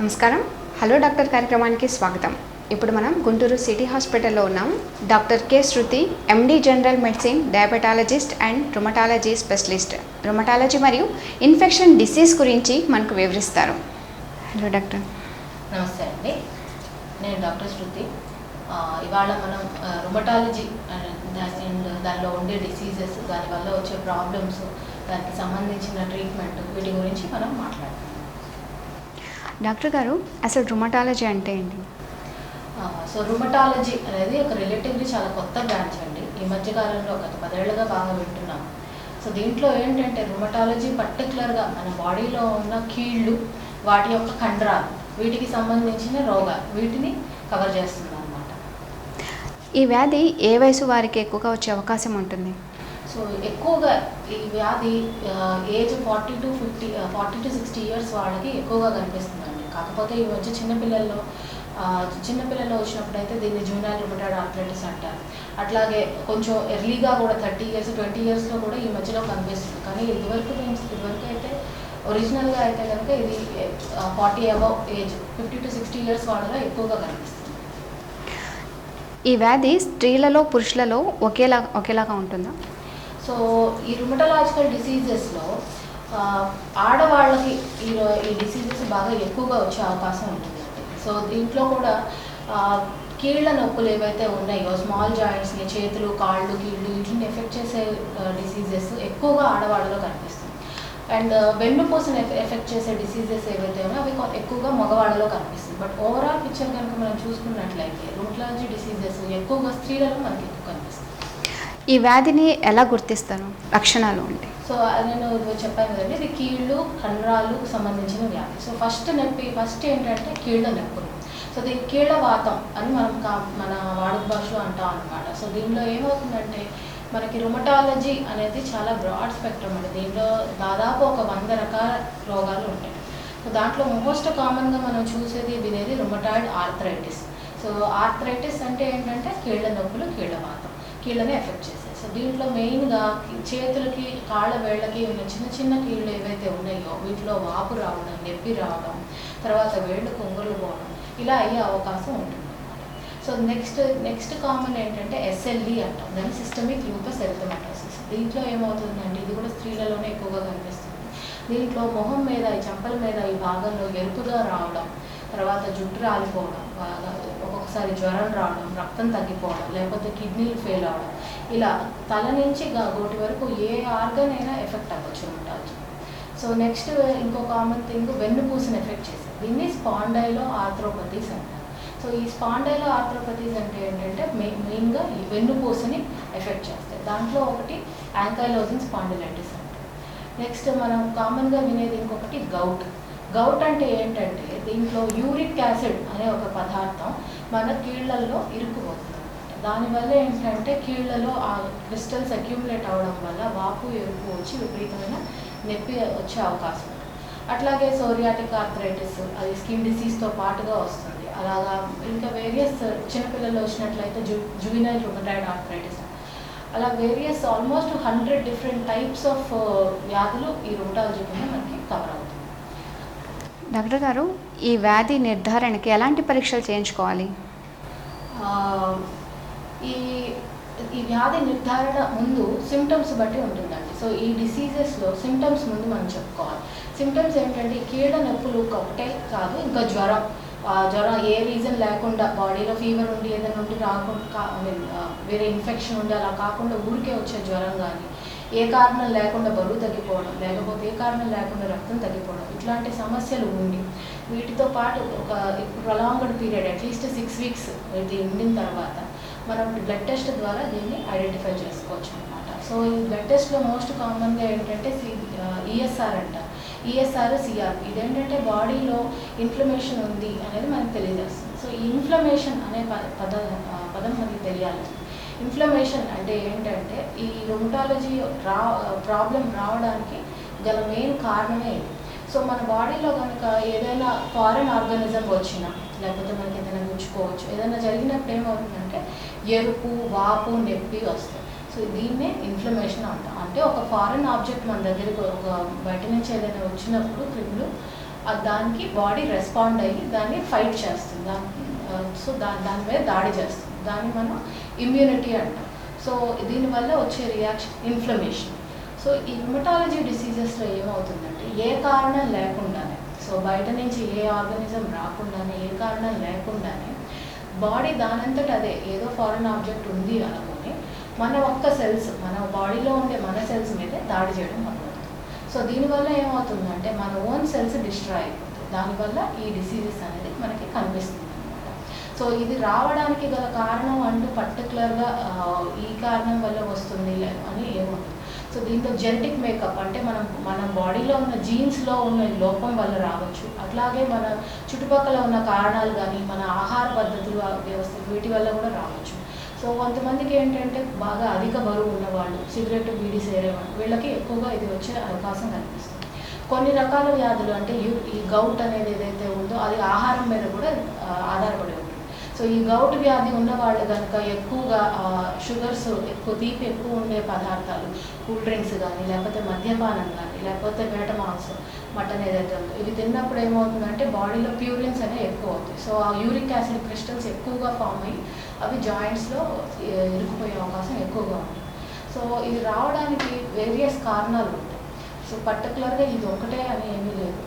నమస్కారం. Hello doctor కార్యక్రమానికి స్వాగతం. ఇప్పుడు మనం గుంటూరు సిటీ హాస్పిటల్లో ఉన్నాం. Doctor K Shruti, MD general medicine, diabetologist and rheumatology specialist. Rheumatology మరియు ఇన్ఫెక్షన్ డిసీజ్ గురించి మనకు వివరిస్తారు. Hello doctor. నమస్తే అండి, నేను డాక్టర్ శృతి. ఇవాళ మనం రుమటాలజీ అండ్ దానిలో ఉండే డిసీజెస్, దానివల్ల వచ్చే ప్రాబ్లమ్స్, దానికి సంబంధించిన ట్రీట్మెంట్, వీటి గురించి మనం మాట్లాడుతాం. డాక్టర్ గారు, అసలు రుమటాలజీ అంటే ఏంటి? సో రుమటాలజీ అనేది ఒక రిలేటివ్లీ చాలా కొత్త బ్రాంచ్ అండి. ఈ మధ్యకాలంలో గత 10 ఏళ్ళుగా బాగా వింటున్నాం. సో దీంట్లో ఏంటంటే రుమటాలజీ పర్టికులర్గా మన బాడీలో ఉన్న కీళ్ళు, వాటి యొక్క కండరాలు, వీటికి సంబంధించిన రోగాలు, వీటిని కవర్ చేస్తుంది అన్నమాట. ఈ వ్యాధి ఏ వయసు వారికి ఎక్కువగా వచ్చే అవకాశం ఉంటుంది? సో ఎక్కువగా ఈ వ్యాధి ఏజ్ 40 to 60 ఇయర్స్ వాళ్ళకి ఎక్కువగా కనిపిస్తుందండి. కాకపోతే ఈ వచ్చే చిన్నపిల్లల్లో వచ్చినప్పుడు అయితే దీన్ని జూనియర్ రుమటాయిడ్ ఆర్థరైటిస్ అంటారు. అట్లాగే కొంచెం ఎర్లీగా కూడా 30 ఇయర్స్ 20 ఇయర్స్లో కూడా ఈ మధ్యలో కనిపిస్తుంది. కానీ ఇదివరకు అయితే ఒరిజినల్గా అయితే కనుక ఇది 40 అబవ్ ఏజ్ 50 to 60 ఇయర్స్ వాళ్ళలో ఎక్కువగా కనిపిస్తుంది. ఈ వ్యాధి స్త్రీలలో పురుషులలో ఒకేలాగా ఉంటుందా? సో ఈ రుమటలాజికల్ డిసీజెస్లో ఆడవాళ్ళకి ఈ డిసీజెస్ బాగా ఎక్కువగా వచ్చే అవకాశం ఉంటుందండి. సో దీంట్లో కూడా కీళ్ళ నొప్పులు ఏవైతే ఉన్నాయో, స్మాల్ జాయింట్స్ని, చేతులు, కాళ్ళు, కీళ్ళు, వీటిని ఎఫెక్ట్ చేసే డిసీజెస్ ఎక్కువగా ఆడవాళ్ళలో కనిపిస్తుంది. అండ్ వెన్నుపూసను ఎఫెక్ట్ చేసే డిసీజెస్ ఏవైతే ఉన్నాయో అవి ఎక్కువగా మగవాళ్ళలో కనిపిస్తుంది. బట్ ఓవరాల్ పిక్చర్ కనుక మనం చూసుకున్నట్లయితే రుమటాలజీ డిసీజెస్ ఎక్కువగా స్త్రీలలో మనకి ఎక్కువ కనిపిస్తుంది. ఈ వ్యాధిని ఎలా గుర్తిస్తారు? లక్షణాలు ఉంటాయి. సో నేను చెప్పాను కదండి, ఇది కీళ్ళు, కండరాలకు సంబంధించిన వ్యాధి. సో ఫస్ట్ ఏంటంటే కీళ్ళ నొప్పులు. సో దీని కీళ్ళ వాతం అని మన వాడుక భాషలో అంటాం అనమాట. సో దీనిలో ఏమవుతుందంటే మనకి రుమటాలజీ అనేది చాలా బ్రాడ్ స్పెక్ట్రమ్ అండి. దీనిలో దాదాపు ఒక 100 రకాల రోగాలు ఉంటాయి. సో దాంట్లో మోస్ట్ కామన్గా మనం చూసేది వినేది రుమటాయిడ్ ఆర్థరైటిస్. సో ఆర్థరైటిస్ అంటే ఏంటంటే కీళ్ళ నొప్పులు, కీళ్ళ వాతం, కీళ్ళని ఎఫెక్ట్ చేస్తాయి. సో దీంట్లో మెయిన్గా చేతులకి, కాళ్ళ వేళ్ళకి ఉన్న చిన్న చిన్న కీళ్ళు ఏవైతే ఉన్నాయో వీటిలో వాపు రావడం, నొప్పి రావడం, తర్వాత వేళ్ళు కొంగులు పోవడం, ఇలా అయ్యే అవకాశం ఉంటుంది. సో నెక్స్ట్ కామన్ ఏంటంటే SLE అంటాం, దాన్ని సిస్టమిక్ లూపస్ ఎరిథెమాటోసిస్. దీంట్లో ఏమవుతుందంటే ఇది కూడా స్త్రీలలోనే ఎక్కువగా కనిపిస్తుంది. దీంట్లో మొహం మీద, ఈ చెంపల మీద, ఈ భాగంలో ఎరుపుగా రావడం, తర్వాత జుట్టు రాలిపోవడం, ఒక్కొక్కసారి జ్వరం రావడం, రక్తం తగ్గిపోవడం, లేకపోతే కిడ్నీలు ఫెయిల్ అవడం, ఇలా తల నుంచి గోటి వరకు ఏ ఆర్గన్ అయినా ఎఫెక్ట్ అవ్వచ్చు రుమటాలజీ. సో నెక్స్ట్ ఇంకో కామన్ థింగ్ వెన్నుపూసను ఎఫెక్ట్ చేసేది. దీన్ని స్పాండైలో ఆర్థ్రోపతీస్ అంటారు. సో ఈ స్పాండైలో ఆర్థ్రోపతీస్ అంటే ఏంటంటే మెయిన్గా ఈ వెన్నుపూసని ఎఫెక్ట్ చేస్తాయి. దాంట్లో ఒకటి యాంకైలోజింగ్ స్పాండిలైటిస్ అంటారు. నెక్స్ట్ మనం కామన్గా వినేది ఇంకొకటి గౌట్ అంటే ఏంటంటే దీంట్లో యూరిక్ యాసిడ్ అనే ఒక పదార్థం మన కీళ్ళల్లో ఇరుక్కుపోతుంది. దానివల్ల ఏంటంటే కీళ్ళలో ఆ క్రిస్టల్స్ అక్యూములేట్ అవ్వడం వల్ల వాపు, ఎరుపు వచ్చి విపరీతమైన నొప్పి వచ్చే అవకాశం ఉంది. అట్లాగే సోరియాటిక్ ఆర్థరైటిస్, అది స్కిన్ డిసీజ్తో పాటుగా వస్తుంది. అలాగా ఇంకా వేరియస్ చిన్నపిల్లల్లో వచ్చినట్లయితే జువినైల్ రుమటాయిడ్ ఆర్థరైటిస్, అలా various almost 100 different types of వ్యాధులు ఈ రుమటాలజీ కింద మనకి కవర్ అవుతుంది. డాక్టర్ గారు, ఈ వ్యాధి నిర్ధారణకి ఎలాంటి పరీక్షలు చేయించుకోవాలి? ఈ వ్యాధి నిర్ధారణ ముందు సిమ్టమ్స్ బట్టి ఉంటుందండి. సో ఈ డిసీజెస్లో సిమ్టమ్స్ ముందు మనం చెప్పుకోవాలి. సిమ్టమ్స్ ఏంటంటే ఈ కీళ్ళ నొప్పులు ఒకటే కాదు, ఇంకా జ్వరం ఏ రీజన్ లేకుండా, బాడీలో ఫీవర్ ఉండి ఏదైనా ఉండి రాకుండా, వేరే ఇన్ఫెక్షన్ ఉండి అలా కాకుండా ఊరికే వచ్చే జ్వరం కానీ, ఏ కారణం లేకుండా బరువు తగ్గిపోవడం, లేకపోతే ఏ కారణం లేకుండా రక్తం తగ్గిపోవడం, ఇట్లాంటి సమస్యలు ఉండి వీటితో పాటు ఒక ప్రొలాంగ్డ్ పీరియడ్ అట్లీస్ట్ 6 వీక్స్ ఇది ఉండిన తర్వాత మనం బ్లడ్ టెస్ట్ ద్వారా దీన్ని ఐడెంటిఫై చేసుకోవచ్చు అనమాట. సో ఈ బ్లడ్ టెస్ట్లో మోస్ట్ కామన్గా ఏంటంటే ESR అంటారు. ESR, CRP. ఇదేంటంటే బాడీలో ఇన్ఫ్లమేషన్ ఉంది అనేది మనకు తెలియజేస్తుంది. సో ఈ ఇన్ఫ్లమేషన్ అనే పదం మనకి తెలియాలి. ఇన్ఫ్లమేషన్ అంటే ఏంటంటే ఈ రుమటాలజీ ప్రాబ్లం రావడానికి గల మెయిన్ కారణమే ఇది. సో మన బాడీలో కనుక ఏదైనా ఫారెన్ ఆర్గానిజం వచ్చినా, లేకపోతే మనకి ఏదైనా గుచ్చుకోవచ్చు, ఏదైనా జరిగినప్పుడు ఏమవుతుందంటే ఎరుపు, వాపు, నొప్పి వస్తాయి. సో దీన్నే ఇన్ఫ్లమేషన్ అంటాం. అంటే ఒక ఫారెన్ ఆబ్జెక్ట్ మన దగ్గరికి ఒక బయట నుంచి ఏదైనా వచ్చినప్పుడు క్రిములు దానికి బాడీ రెస్పాండ్ అయ్యి దాన్ని ఫైట్ చేస్తుంది. సో దాని మీద దాడి చేస్తుంది. దాన్ని మనం ఇమ్యూనిటీ అంటాం. సో దీనివల్ల వచ్చే రియాక్షన్ ఇన్ఫ్లమేషన్. సో ఈ రుమటాలజీ డిసీజెస్లో ఏమవుతుందంటే ఏ కారణం లేకుండానే, సో బయట నుంచి ఏ ఆర్గానిజం రాకుండానే, ఏ కారణం లేకుండానే బాడీ దానంతట అదే ఏదో ఫారెన్ ఆబ్జెక్ట్ ఉంది అనుకుని మన ఒక్క సెల్స్, మన బాడీలో ఉండే మన సెల్స్ మీదే దాడి చేయడం మొదలవుతుంది. సో దీనివల్ల ఏమవుతుందంటే మన ఓన్ సెల్స్ డిస్ట్రాయ్ అయిపోతుంది. దానివల్ల ఈ డిసీజెస్ అనేది మనకి కనిపిస్తుంది అనమాట. సో ఇది రావడానికి గల కారణం అంటూ పర్టికులర్గా ఈ కారణం వల్ల వస్తుంది అని ఏముంటుంది. సో దీంట్లో జెనెటిక్ మేకప్ అంటే మన బాడీలో ఉన్న జీన్స్లో ఉన్న లోపం వల్ల రావచ్చు. అట్లాగే మన చుట్టుపక్కల ఉన్న కారణాలు కానీ మన ఆహార పద్ధతులు వ్యవస్థ వీటి వల్ల కూడా రావచ్చు. సో కొంతమందికి ఏంటంటే బాగా అధిక బరువు ఉన్నవాళ్ళు, సిగరెట్ బీడీ సేరేవాళ్ళు, వీళ్ళకి ఎక్కువగా ఇది వచ్చే అవకాశం కనిపిస్తుంది. కొన్ని రకాల వ్యాధులు అంటే ఈ గౌట్ అనేది ఏదైతే ఉందో అది ఆహారం మీద కూడా ఆధారపడి ఉంటుంది. సో ఈ గౌట్ వ్యాధి ఉన్న వాళ్ళు కనుక ఎక్కువగా షుగర్స్ ఎక్కువ, తీపి ఎక్కువ ఉండే పదార్థాలు, కూల్ డ్రింక్స్ కానీ, లేకపోతే మద్యపానం కానీ, లేకపోతే వేట మాంసం, మటన్ ఏదైతే ఉందో ఇవి తిన్నప్పుడు ఏమవుతుందంటే బాడీలో ప్యూరిన్స్ అనేవి ఎక్కువ అవుతాయి. సో ఆ యూరిక్ యాసిడ్ క్రిస్టల్స్ ఎక్కువగా ఫామ్ అయ్యి అవి జాయింట్స్లో ఇరుక్కుపోయే అవకాశం ఎక్కువగా ఉంటుంది. సో ఇది రావడానికి వేరియస్ కారణాలు ఉంటాయి. సో పర్టికులర్గా ఇది ఒకటే అని ఏమీ లేదు.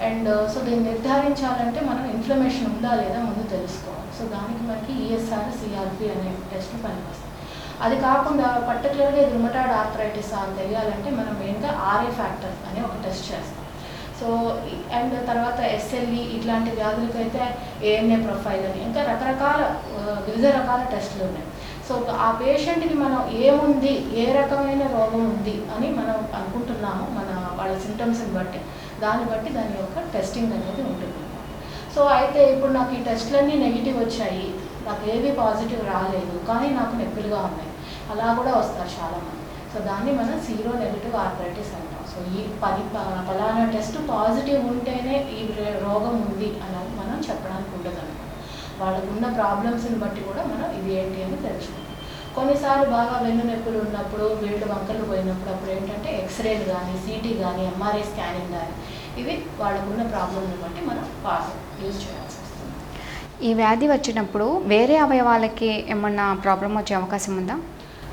అండ్ సో దీన్ని నిర్ధారించాలంటే మనం ఇన్ఫ్లమేషన్ ఉందా లేదా ముందు తెలుసుకోవాలి. సో దానికి మనకి ఈఎస్ఆర్, సిఆర్పి అనే టెస్ట్లు పనికొస్తాయి. అది కాకుండా పర్టికులర్గా ఇది రుమటాయిడ్ ఆర్థరైటిస్ అని తెలియాలంటే మనం మెయిన్గా ఆర్ఏ ఫ్యాక్టర్ అనే ఒక టెస్ట్ చేస్తాం. సో అండ్ తర్వాత ఎస్ఎల్ఈ ఇట్లాంటి వ్యాధులకైతే ఏఎన్ఏ ప్రొఫైల్ అని ఇంకా రకరకాల వివిధ రకాల టెస్టులు ఉన్నాయి. సో ఆ పేషెంట్కి మనం ఏముంది, ఏ రకమైన రోగం ఉంది అని మనం అనుకుంటున్నాము వాళ్ళ సిమ్టమ్స్ని బట్టి, దాని యొక్క టెస్టింగ్ అనేది ఉంటుంది. సో అయితే ఇప్పుడు నాకు ఈ టెస్ట్లన్నీ నెగిటివ్ వచ్చాయి, నాకు ఏవి పాజిటివ్ రాలేదు, కానీ నాకు నొప్పులుగా ఉన్నాయి, అలా కూడా వస్తారు చాలామంది. సో దాన్ని మనం సీరో నెగిటివ్ ఆర్థరైటిస్ అంటాం. సో ఈ ఫలానా టెస్ట్ పాజిటివ్ ఉంటేనే ఈ రోగం ఉంది అని మనం చెప్పడానికి ఉండదు అనమాట. వాళ్ళకు ఉన్న ప్రాబ్లమ్స్ని బట్టి కూడా మనం ఇది ఏంటి అని తెలుసుకుంటాం. కొన్నిసార్లు బాగా వెన్ను నొప్పులు ఉన్నప్పుడు, వేళ్ళు వంకలు పోయినప్పుడు అప్పుడు ఏంటంటే ఎక్స్రేలు కానీ, సిటీ కానీ, ఎంఆర్ఐ స్కానింగ్ కానీ ఇవి వాళ్ళకున్న ప్రాబ్లమ్ని బట్టి మనం యూజ్ చేయాల్సి వస్తుంది. ఈ వ్యాధి వచ్చినప్పుడు వేరే అవయవాలకి ఏమన్నా ప్రాబ్లం వచ్చే అవకాశం ఉందా?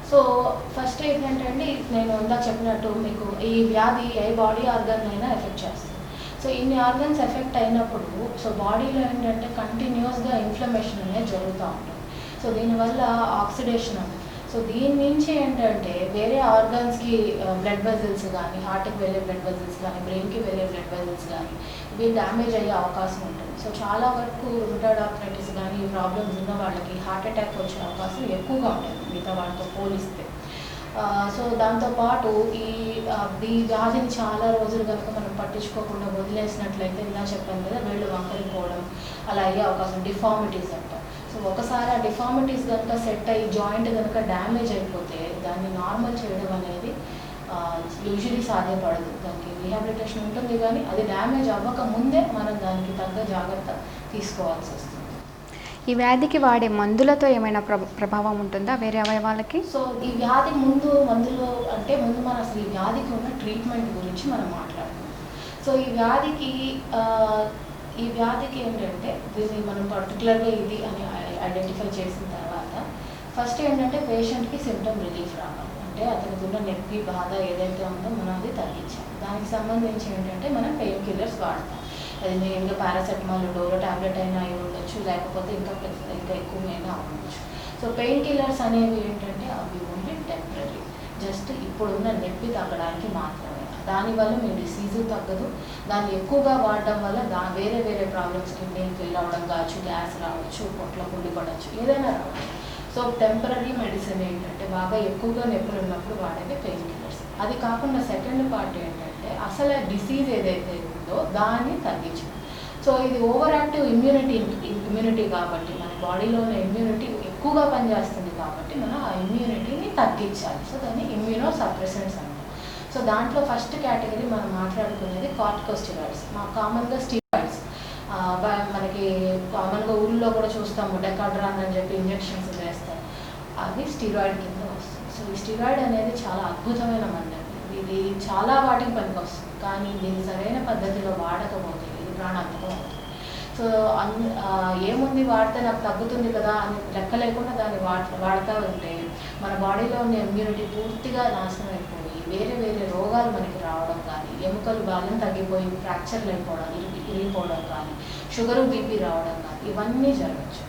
సో ఫస్ట్ ఏంటంటే అండి, నేను ఇందాక చెప్పినట్టు మీకు ఈ వ్యాధి ఏ బాడీ ఆర్గన్ అయినా ఎఫెక్ట్ చేస్తుంది. సో ఇన్ని ఆర్గన్స్ ఎఫెక్ట్ అయినప్పుడు సో బాడీలో ఏంటంటే కంటిన్యూస్గా ఇన్ఫ్లమేషన్ అనేది జరుగుతూ ఉంటుంది. సో దీనివల్ల ఆక్సిడేషన్ ఉంది. సో దీని నుంచి ఏంటంటే వేరే ఆర్గన్స్కి బ్లడ్ వెజల్స్ కానీ, హార్ట్కి వెళ్ళే బ్లడ్ వెజల్స్ కానీ, బ్రెయిన్కి వెళ్ళే బ్లడ్ వెజల్స్ కానీ ఇవి డ్యామేజ్ అయ్యే అవకాశం ఉంటుంది. సో చాలా వరకు రుమటాయిడ్ ఆర్థరైటిస్ కానీ ఈ ప్రాబ్లమ్స్ ఉన్న వాళ్ళకి హార్ట్ అటాక్ వచ్చే అవకాశం ఎక్కువగా ఉంటుంది మిగతా వాళ్ళతో పోలిస్తే. సో దాంతోపాటు ఈ వ్యాధిని చాలా రోజులు కనుక మనం పట్టించుకోకుండా వదిలేసినట్లయితే ఇలా చెప్పాను కదా, వేళ్ళు వంకరిపోవడం అలా అయ్యే అవకాశం, డిఫార్మిటీస్ అంటారు. సో ఒకసారి ఆ డిఫార్మిటీస్ కనుక సెట్ అయ్యి జాయింట్ కనుక డ్యామేజ్ అయిపోతే దాన్ని నార్మల్ చేయడం అనేది యూజువలీ సాధ్యపడదు. దానికి రీహాబిలిటేషన్ ఉంటుంది, కానీ అది డ్యామేజ్ అవ్వక ముందే మనం దానికి తగ్గ జాగ్రత్త తీసుకోవాల్సి వస్తుంది. ఈ వ్యాధికి వాడే మందులతో ఏమైనా ప్రభావం ఉంటుందా వేరే అవయవాలకి? సో ఈ వ్యాధికి మందులు అంటే ముందు మనం అసలు ఈ వ్యాధికి ఉన్న ట్రీట్మెంట్ గురించి మనం మాట్లాడుకుందాం. సో ఈ వ్యాధికి ఏంటంటే దీన్ని మనం పర్టికులర్గా ఇది అని ఐడెంటిఫై చేసిన తర్వాత ఫస్ట్ ఏంటంటే పేషెంట్కి సిమ్టమ్ రిలీఫ్ రావాలి. అంటే అతనికి ఉన్న నొప్పి, బాధ ఏదైతే ఉందో మనం అది తగ్గించాలి. దానికి సంబంధించి ఏంటంటే మనం పెయిన్ కిల్లర్స్ వాడతాం. అది మెయిన్గా పారాసెటమాల్, డోలో ట్యాబ్లెట్ అయినా అయి ఉండొచ్చు, లేకపోతే ఇంకా ఎక్కువైనా ఉండొచ్చు. సో పెయిన్ కిల్లర్స్ అనేవి ఏంటంటే అవి ఓన్లీ టెంపరీ, జస్ట్ ఇప్పుడున్న నొప్పి తగ్గడానికి మాత్రమే. దానివల్ల మీ డిసీజు తగ్గదు. దాన్ని ఎక్కువగా వాడడం వల్ల వేరే వేరే ప్రాబ్లమ్స్, కిడ్నీ ఫెయిల్ అవ్వడం కావచ్చు, గ్యాస్ రావచ్చు, పొట్ల పుండి పడవచ్చు, ఏదైనా రావచ్చు. సో టెంపరీ మెడిసిన్ ఏంటంటే బాగా ఎక్కువగా నొప్పులు ఉన్నప్పుడు వాడేవి పెయిన్ కిల్లర్స్. అది కాకుండా సెకండ్ పార్ట్ ఏంటంటే అసలు డిసీజ్ ఏదైతే ఉందో దాన్ని తగ్గించడం. సో ఇది ఓవర్ యాక్టివ్ ఇమ్యూనిటీ కాబట్టి మన బాడీలో ఉన్న ఇమ్యూనిటీ ఎక్కువగా పనిచేస్తుంది కాబట్టి మనం ఆ ఇమ్యూనిటీని తగ్గించాలి. సో దాన్ని ఇమ్యూనో సప్రెసెంట్స్ అంటారు. సో దాంట్లో ఫస్ట్ కేటగిరీ మనం మాట్లాడుకునేది కార్టికోస్టెరాయిడ్స్. కామన్గా స్టీరాయిడ్స్ మనకి కామన్గా ఊళ్ళో కూడా చూస్తాము, డెకాడ్రాన్ అని చెప్పి ఇంజెక్షన్స్ వేస్తారు, అవి స్టీరాయిడ్ కింద వస్తుంది. సో ఈ స్టీరాయిడ్ అనేది చాలా అద్భుతమైన మందు. ఇది చాలా వాటికి పనికి వస్తుంది, కానీ దీన్ని సరైన పద్ధతిలో వాడకపోతే ఇది ప్రాణాంతకం అవుతుంది. సో ఏముంది వాడితే నాకు తగ్గుతుంది కదా అని లెక్క లేకుండా దాన్ని వాడుతూ ఉంటే మన బాడీలో ఉన్న ఇమ్యూనిటీ పూర్తిగా నాశనం అయిపోయి వేరే వేరే రోగాలు మనకి రావడం కానీ, ఎముకలు బలం తగ్గిపోయి ఫ్రాక్చర్లు అయిపోవడం, ఇరిగిపోవడం కానీ, షుగరు బీపీ రావడం కానీ ఇవన్నీ జరగచ్చు.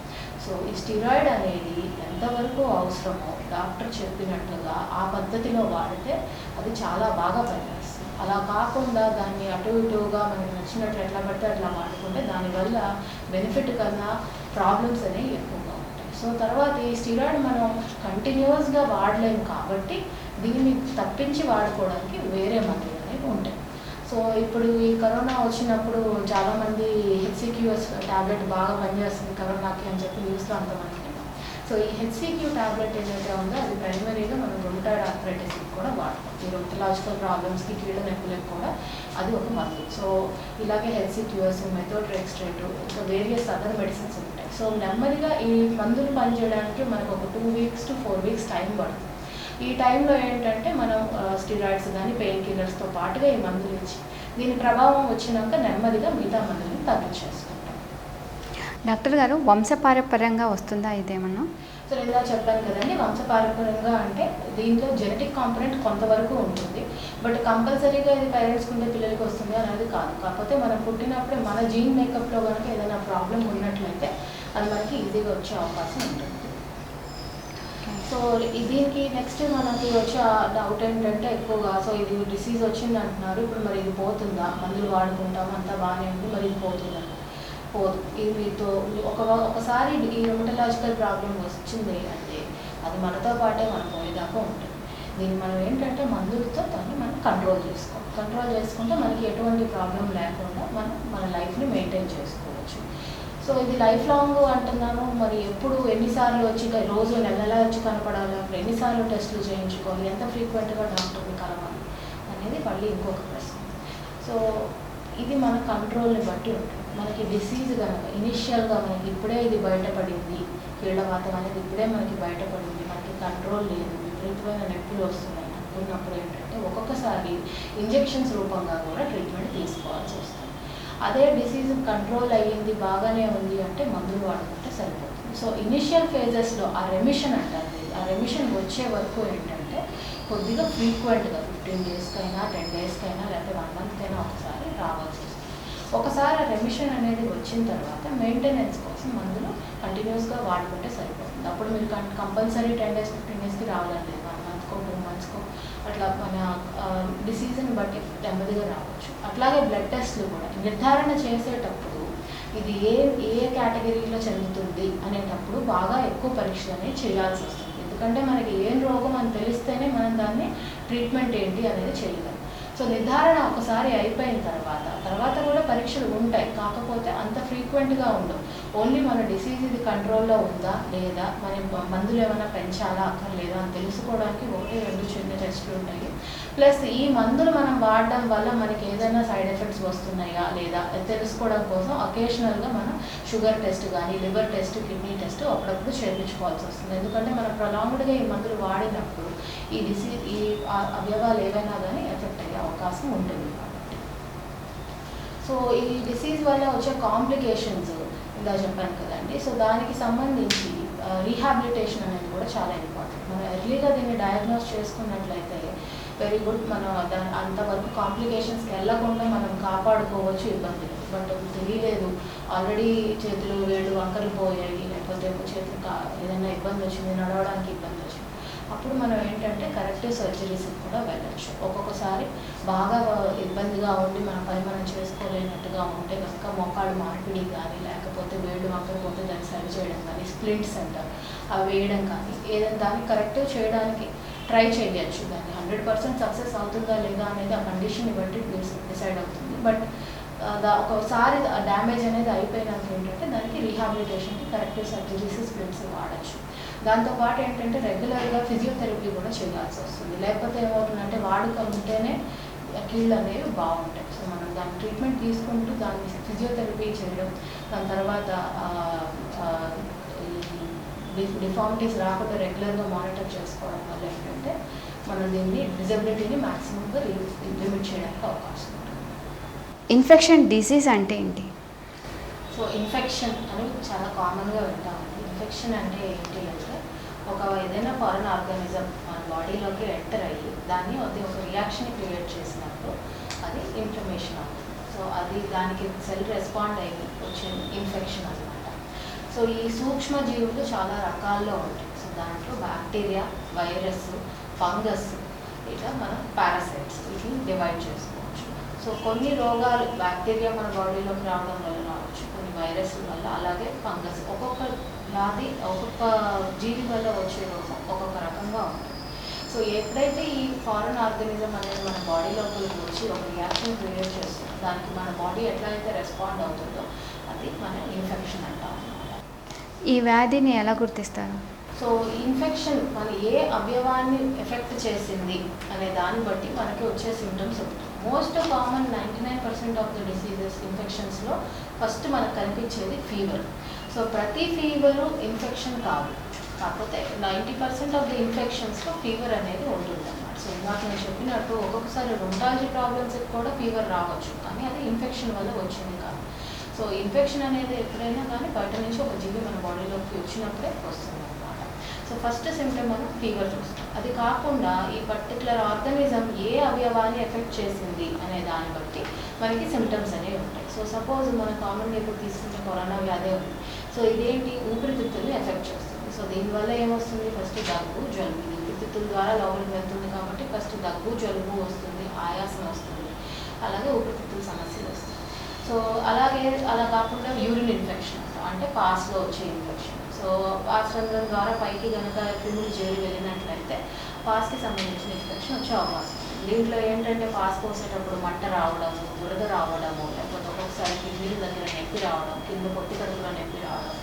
సో ఈ స్టిరాయిడ్ అనేది ఎంతవరకు అవసరమో డాక్టర్ చెప్పినట్టుగా ఆ పద్ధతిలో వాడితే అది చాలా బాగా పనిచేస్తుంది. అలా కాకుండా దాన్ని అటు ఇటుగా మనకి నచ్చినట్లు ఎట్లా పడితే అట్లా వాడుకుంటే దానివల్ల బెనిఫిట్ కన్నా ప్రాబ్లమ్స్ అనేవి ఎక్కువగా ఉంటాయి. సో తర్వాత ఈ స్టిరాయిడ్ మనం కంటిన్యూస్గా వాడలేము కాబట్టి దీన్ని తప్పించి వాడుకోవడానికి వేరే మందులు అనేవి ఉంటాయి. సో ఇప్పుడు ఈ కరోనా వచ్చినప్పుడు చాలామంది హెచ్సిక్యూఎస్ ట్యాబ్లెట్ బాగా పనిచేస్తుంది కరోనాకి అని చెప్పి న్యూస్లో అంతమంది విన్నాం. సో ఈ హెచ్సిక్యూ ట్యాబ్లెట్ ఏదైతే ఉందో అది ప్రైమరీగా మనం రొమటాయిడ్ ఆర్థరైటిస్కి కూడా వాడతాం. ఈ రొమటలాజికల్ ప్రాబ్లమ్స్కి, కీళ్ళ నొప్పులకు కూడా అది ఒక మందు. సో ఇలాగే హెచ్సిక్యూఎస్, మెథోట్రెక్స్టేట్, ఇంకా వేరియస్ అదర్ మెడిసిన్స్ ఉంటాయి. సో నెమ్మదిగా ఈ మందులు పనిచేయడానికి మనకు ఒక 2 weeks to 4 weeks టైం పడుతుంది. ఈ టైంలో ఏంటంటే మనం స్టిరాయిడ్స్ కానీ పెయిన్ కిల్లర్స్తో పాటుగా ఈ మందులు ఇచ్చి దీని ప్రభావం వచ్చినాక నెమ్మదిగా మిగతా మందులను తగ్గించేసుకుంటాం. డాక్టర్ గారు, వంశపారపర్యంగా వస్తుందా ఇదేమన్నా? సో నేను ఇలా చెప్పాను కదండి, వంశపారపర్యంగా అంటే దీంట్లో జెనెటిక్ కాంపోనెంట్ కొంతవరకు ఉంటుంది. బట్ కంపల్సరీగా ఇది పేరెంట్స్కి ఉండే పిల్లలకి వస్తుంది అనేది కాదు. కాకపోతే మనం పుట్టినప్పుడే మన జీన్ మేకప్లో కనుక ఏదైనా ప్రాబ్లం ఉన్నట్లయితే అది మనకి ఈజీగా వచ్చే అవకాశం ఉంటుంది. సో దీనికి నెక్స్ట్ మనకి వచ్చే డౌట్ ఏంటంటే ఎక్కువగా సో ఇది డిసీజ్ వచ్చింది అంటున్నారు, ఇప్పుడు మరి ఇది పోతుందా, మందులు వాడుకుంటాం అంతా బాగానే ఉంది, మరి ఇది పోతుందా? పోదు. ఇది మీతో ఒకసారి ఈ రొమటలాజికల్ ప్రాబ్లం వచ్చింది అంటే అది మనతో పాటే మనం పోయేదాకా ఉంటుంది. దీన్ని మనం ఏంటంటే మందులతో దాన్ని మనం కంట్రోల్ చేసుకుంటే మనకి ఎటువంటి ప్రాబ్లం లేకుండా మనం మన లైఫ్ని మెయింటైన్ చేసుకోవచ్చు. సో ఇది లైఫ్ లాంగ్ అంటున్నాను, మరి ఎప్పుడు ఎన్నిసార్లు వచ్చి రోజు నెలలా వచ్చి కనపడాలి, అప్పుడు ఎన్నిసార్లు టెస్టులు చేయించుకోవాలి, ఎంత ఫ్రీక్వెంట్గా డాక్టర్ని కలవాలి అనేది మళ్ళీ ఇంకొక ప్రశ్న. సో ఇది మన కంట్రోల్ని బట్టి ఉంటుంది. మనకి డిసీజ్ కనుక ఇనిషియల్గా మనకి ఇప్పుడే ఇది బయటపడింది, కీళ్ళవాతం అనేది ఇప్పుడే మనకి బయటపడింది, మనకి కంట్రోల్ లేదు, విపరీతమైన నొప్పులు వస్తున్నాయి అనుకున్నప్పుడు ఏంటంటే ఒక్కొక్కసారి ఇంజెక్షన్స్ రూపంగా కూడా ట్రీట్మెంట్ తీసుకోవాల్సి వస్తుంది. అదే డిసీజ్ కంట్రోల్ అయ్యింది, బాగానే ఉంది అంటే మందులు వాడుకుంటే సరిపోతుంది. సో ఇనిషియల్ ఫేజెస్లో ఆ రెమిషన్ అంటారు, ఆ రెమిషన్ వచ్చే వరకు ఏంటంటే కొద్దిగా ఫ్రీక్వెంట్గా 15 daysకైనా 10 daysకైనా లేకపోతే 1 monthకైనా ఒకసారి రావాల్సి వస్తుంది. ఒకసారి రెమిషన్ అనేది వచ్చిన తర్వాత మెయింటెనెన్స్ కోసం మందులు కంటిన్యూస్గా వాడుకుంటే సరిపోతుంది. అప్పుడు మీరు కంపల్సరీ 10 days 15 daysకి రావాలండి, 1 monthకో 2 monthskో అట్లా మన డిసీజ్ని బట్టి నెమ్మదిగా రావచ్చు. అట్లాగే బ్లడ్ టెస్ట్లు కూడా నిర్ధారణ చేసేటప్పుడు ఇది ఏ కేటగిరీలో చెందుతుంది అనేటప్పుడు బాగా ఎక్కువ పరీక్షలు అనేవి చేయాల్సి వస్తుంది. ఎందుకంటే మనకి ఏం రోగం అని తెలిస్తేనే మనం దాన్ని ట్రీట్మెంట్ ఏంటి అనేది చేయగలం. సో నిర్ధారణ ఒకసారి అయిపోయిన తర్వాత కూడా పరీక్షలు ఉంటాయి, కాకపోతే అంత ఫ్రీక్వెంట్గా ఉండవు. ఓన్లీ మన డిసీజ్ ఇది కంట్రోల్లో ఉందా లేదా, మన మందులు ఏమైనా పెంచాలా అక్కర్లేదా అని తెలుసుకోవడానికి 1-2 చిన్న టెస్టులు ఉంటాయి. ప్లస్ ఈ మందులు మనం వాడడం వల్ల మనకి ఏదైనా సైడ్ ఎఫెక్ట్స్ వస్తున్నాయా లేదా తెలుసుకోవడం కోసం అకేషనల్గా మనం షుగర్ టెస్ట్ కానీ, లివర్ టెస్ట్, కిడ్నీ టెస్ట్ అప్పుడప్పుడు చేయించుకోవాల్సి వస్తుంది. ఎందుకంటే మనం ప్రొలాంగ్డ్గా ఈ మందులు వాడినప్పుడు ఈ డిసీజ్ ఈ అవయవాలు ఏవైనా కానీ ఎఫెక్ట్ అయ్యే అవకాశం ఉంటుంది కాబట్టి. సో ఈ డిసీజ్ వల్ల వచ్చే కాంప్లికేషన్స్ ఇలా చెప్పాను కదండి. సో దానికి సంబంధించి రీహాబిలిటేషన్ అనేది కూడా చాలా ఇంపార్టెంట్. మనం ఎర్లీగా దీన్ని డయాగ్నోస్ చేసుకున్నట్లయితే వెరీ గుడ్, మనం అంతవరకు కాంప్లికేషన్స్కి వెళ్ళకుండా మనం కాపాడుకోవచ్చు, ఇబ్బంది లేదు. బట్ తెలియలేదు, ఆల్రెడీ చేతులు వేళ్ళు వంకలు పోయాయి, లేకపోతే చేతులు ఏదైనా ఇబ్బంది వచ్చింది, నడవడానికి ఇబ్బంది వచ్చింది, అప్పుడు మనం ఏంటంటే కరెక్టివ్ సర్జరీస్కి కూడా వెళ్ళచ్చు. ఒక్కొక్కసారి బాగా ఇబ్బందిగా ఉండి మన పని మనం చేసుకోలేనట్టుగా ఉంటే కనుక మోకాళ్ళు మార్పిడి కానీ, లేకపోతే వేళ్ళు వంకపోతే దాన్ని సరి చేయడం కానీ, స్ప్లింట్స్ అంటారు అవి వేయడం కానీ, ఏదైనా దాన్ని కరెక్టివ్ చేయడానికి ట్రై చేయవచ్చు. దాన్ని 100% సక్సెస్ అవుతుందా లేదా అనేది ఆ కండిషన్ని బట్టి డిసైడ్ అవుతుంది. బట్ ఒకసారి డ్యామేజ్ అనేది అయిపోయినాక ఏంటంటే దానికి రీహాబిలిటేషన్కి కరెక్టివ్ సర్జరీస్, స్ప్లింట్స్ వాడచ్చు. దాంతోపాటు ఏంటంటే రెగ్యులర్గా ఫిజియోథెరపీ కూడా చేయాల్సి వస్తుంది. లేకపోతే ఏమవుతుందంటే వాడుక ఉంటేనే కీళ్ళు అనేవి బాగుంటాయి. సో మనం దాని ట్రీట్మెంట్ తీసుకుంటూ దాన్ని ఫిజియోథెరపీ చేయడం, దాని తర్వాత డిఫార్మిటీస్ రాకుండా రెగ్యులర్గా మానిటర్ చేసుకోవడం వల్ల ఏంటంటే మనం దీన్ని డిజబిలిటీని మ్యాక్సిమంగా లిమిట్ చేయడానికి అవకాశం ఉంటుంది. ఇన్ఫెక్షన్ డిసీజ్ అంటే ఏంటి? సో ఇన్ఫెక్షన్ అని చాలా కామన్గా వింటామండి. ఇన్ఫెక్షన్ అంటే ఏంటి అంటే ఏదైనా ఫారెన్ ఆర్గానిజం మన బాడీలోకి ఎంటర్ అయ్యి దాన్ని అది ఒక రియాక్షన్ క్రియేట్ చేసినప్పుడు అది ఇన్ఫ్లమేషన్ అవుతుంది. సో అది దానికి సెల్ రెస్పాండ్ అయ్యి వచ్చే ఇన్ఫెక్షన్ అనమాట. సో ఈ సూక్ష్మజీవులు చాలా రకాల్లో ఉంటాయి. సో దాంట్లో బ్యాక్టీరియా, వైరస్, ఫంగస్, ఇట్లా మనం పారాసైట్స్ వీటిని డివైడ్ చేసుకోవచ్చు. సో కొన్ని రోగాలు బ్యాక్టీరియా మన బాడీలోకి రావడం వల్ల రావచ్చు, కొన్ని వైరస్ల వల్ల, అలాగే ఫంగస్. ఒక్కొక్క వ్యాధి ఒక్కొక్క జీవి వల్ల వచ్చే రోగం ఒక్కొక్క రకంగా ఉంటుంది. సో ఎప్పుడైతే ఈ ఫారెన్ ఆర్గానిజం అనేది మన బాడీలోకి వచ్చి ఒక రియాక్షన్ క్రియేట్ చేస్తుందో దానికి మన బాడీ ఎట్లయితే రెస్పాండ్ అవుతుందో అది మన ఇన్ఫెక్షన్ అంటాం అన్నమాట. ఈ వ్యాధిని ఎలా గుర్తిస్తారు? సో ఇన్ఫెక్షన్ మన ఏ అవయవాన్ని ఎఫెక్ట్ చేసింది అనే దాన్ని బట్టి మనకి వచ్చే సిమ్టమ్స్ ఉంటాయి. Most common 99% of the diseases ఇన్ఫెక్షన్స్లో ఫస్ట్ మనకు కనిపించేది ఫీవర్. సో ప్రతి ఫీవరు ఇన్ఫెక్షన్ కాదు, కాకపోతే 90% ఆఫ్ ద ఇన్ఫెక్షన్స్లో ఫీవర్ అనేది ఉంటుంది అన్నమాట. సో ఇందాక నేను చెప్పినట్టు ఒక్కొక్కసారి రుమటాలజీ ప్రాబ్లమ్స్కి కూడా ఫీవర్ రావచ్చు, కానీ అది ఇన్ఫెక్షన్ వల్ల వచ్చింది కాదు. సో ఇన్ఫెక్షన్ అనేది ఎప్పుడైనా కానీ బయట నుంచి ఒక జీవి మన బాడీలోకి వచ్చినప్పుడే వస్తుంది అన్నమాట. సో ఫస్ట్ సిమ్టమ్ మనం ఫీవర్ చూస్తాం. అది కాకుండా ఈ పర్టికులర్ ఆర్గానిజం ఏ అవయవాన్ని ఎఫెక్ట్ చేసింది అనే దాన్ని బట్టి మనకి సిమ్టమ్స్ అనేవి ఉంటాయి. సో సపోజ్ మన కామన్గా ఇప్పుడు తీసుకుంటే కరోనా వ్యాధి ఉంది. సో ఇదేంటి, ఊపిరితిత్తుల్ని ఎఫెక్ట్ చేస్తుంది. సో దీనివల్ల ఏమొస్తుంది, ఫస్ట్ దగ్గు, జలుబు. ఊపిరితిత్తుల ద్వారా లోపలికి వెళ్తుంది కాబట్టి ఫస్ట్ దగ్గు, జలుబు వస్తుంది, ఆయాసం వస్తుంది, అలాగే ఊపిరితిత్తుల సమస్యలు వస్తుంది. సో అలా కాకుండా యూరిన్ ఇన్ఫెక్షన్ అంటే పాస్లో వచ్చే ఇన్ఫెక్షన్. సో పాస్ రంధ్రం ద్వారా పైకి కనుక క్రిములు చేరి వెళ్ళినట్లయితే పాస్కి సంబంధించిన ఇన్ఫెక్షన్ వచ్చే అవకాశం ఉంది. దీంట్లో ఏంటంటే పాస్ పోసేటప్పుడు మంట రావడము, దురద రావడము, లేకపోతే ఒక్కొక్కసారి కిడ్నీల దగ్గర నొప్పి రావడం, కింద పొత్తి కడుపులో నొప్పి రావడం,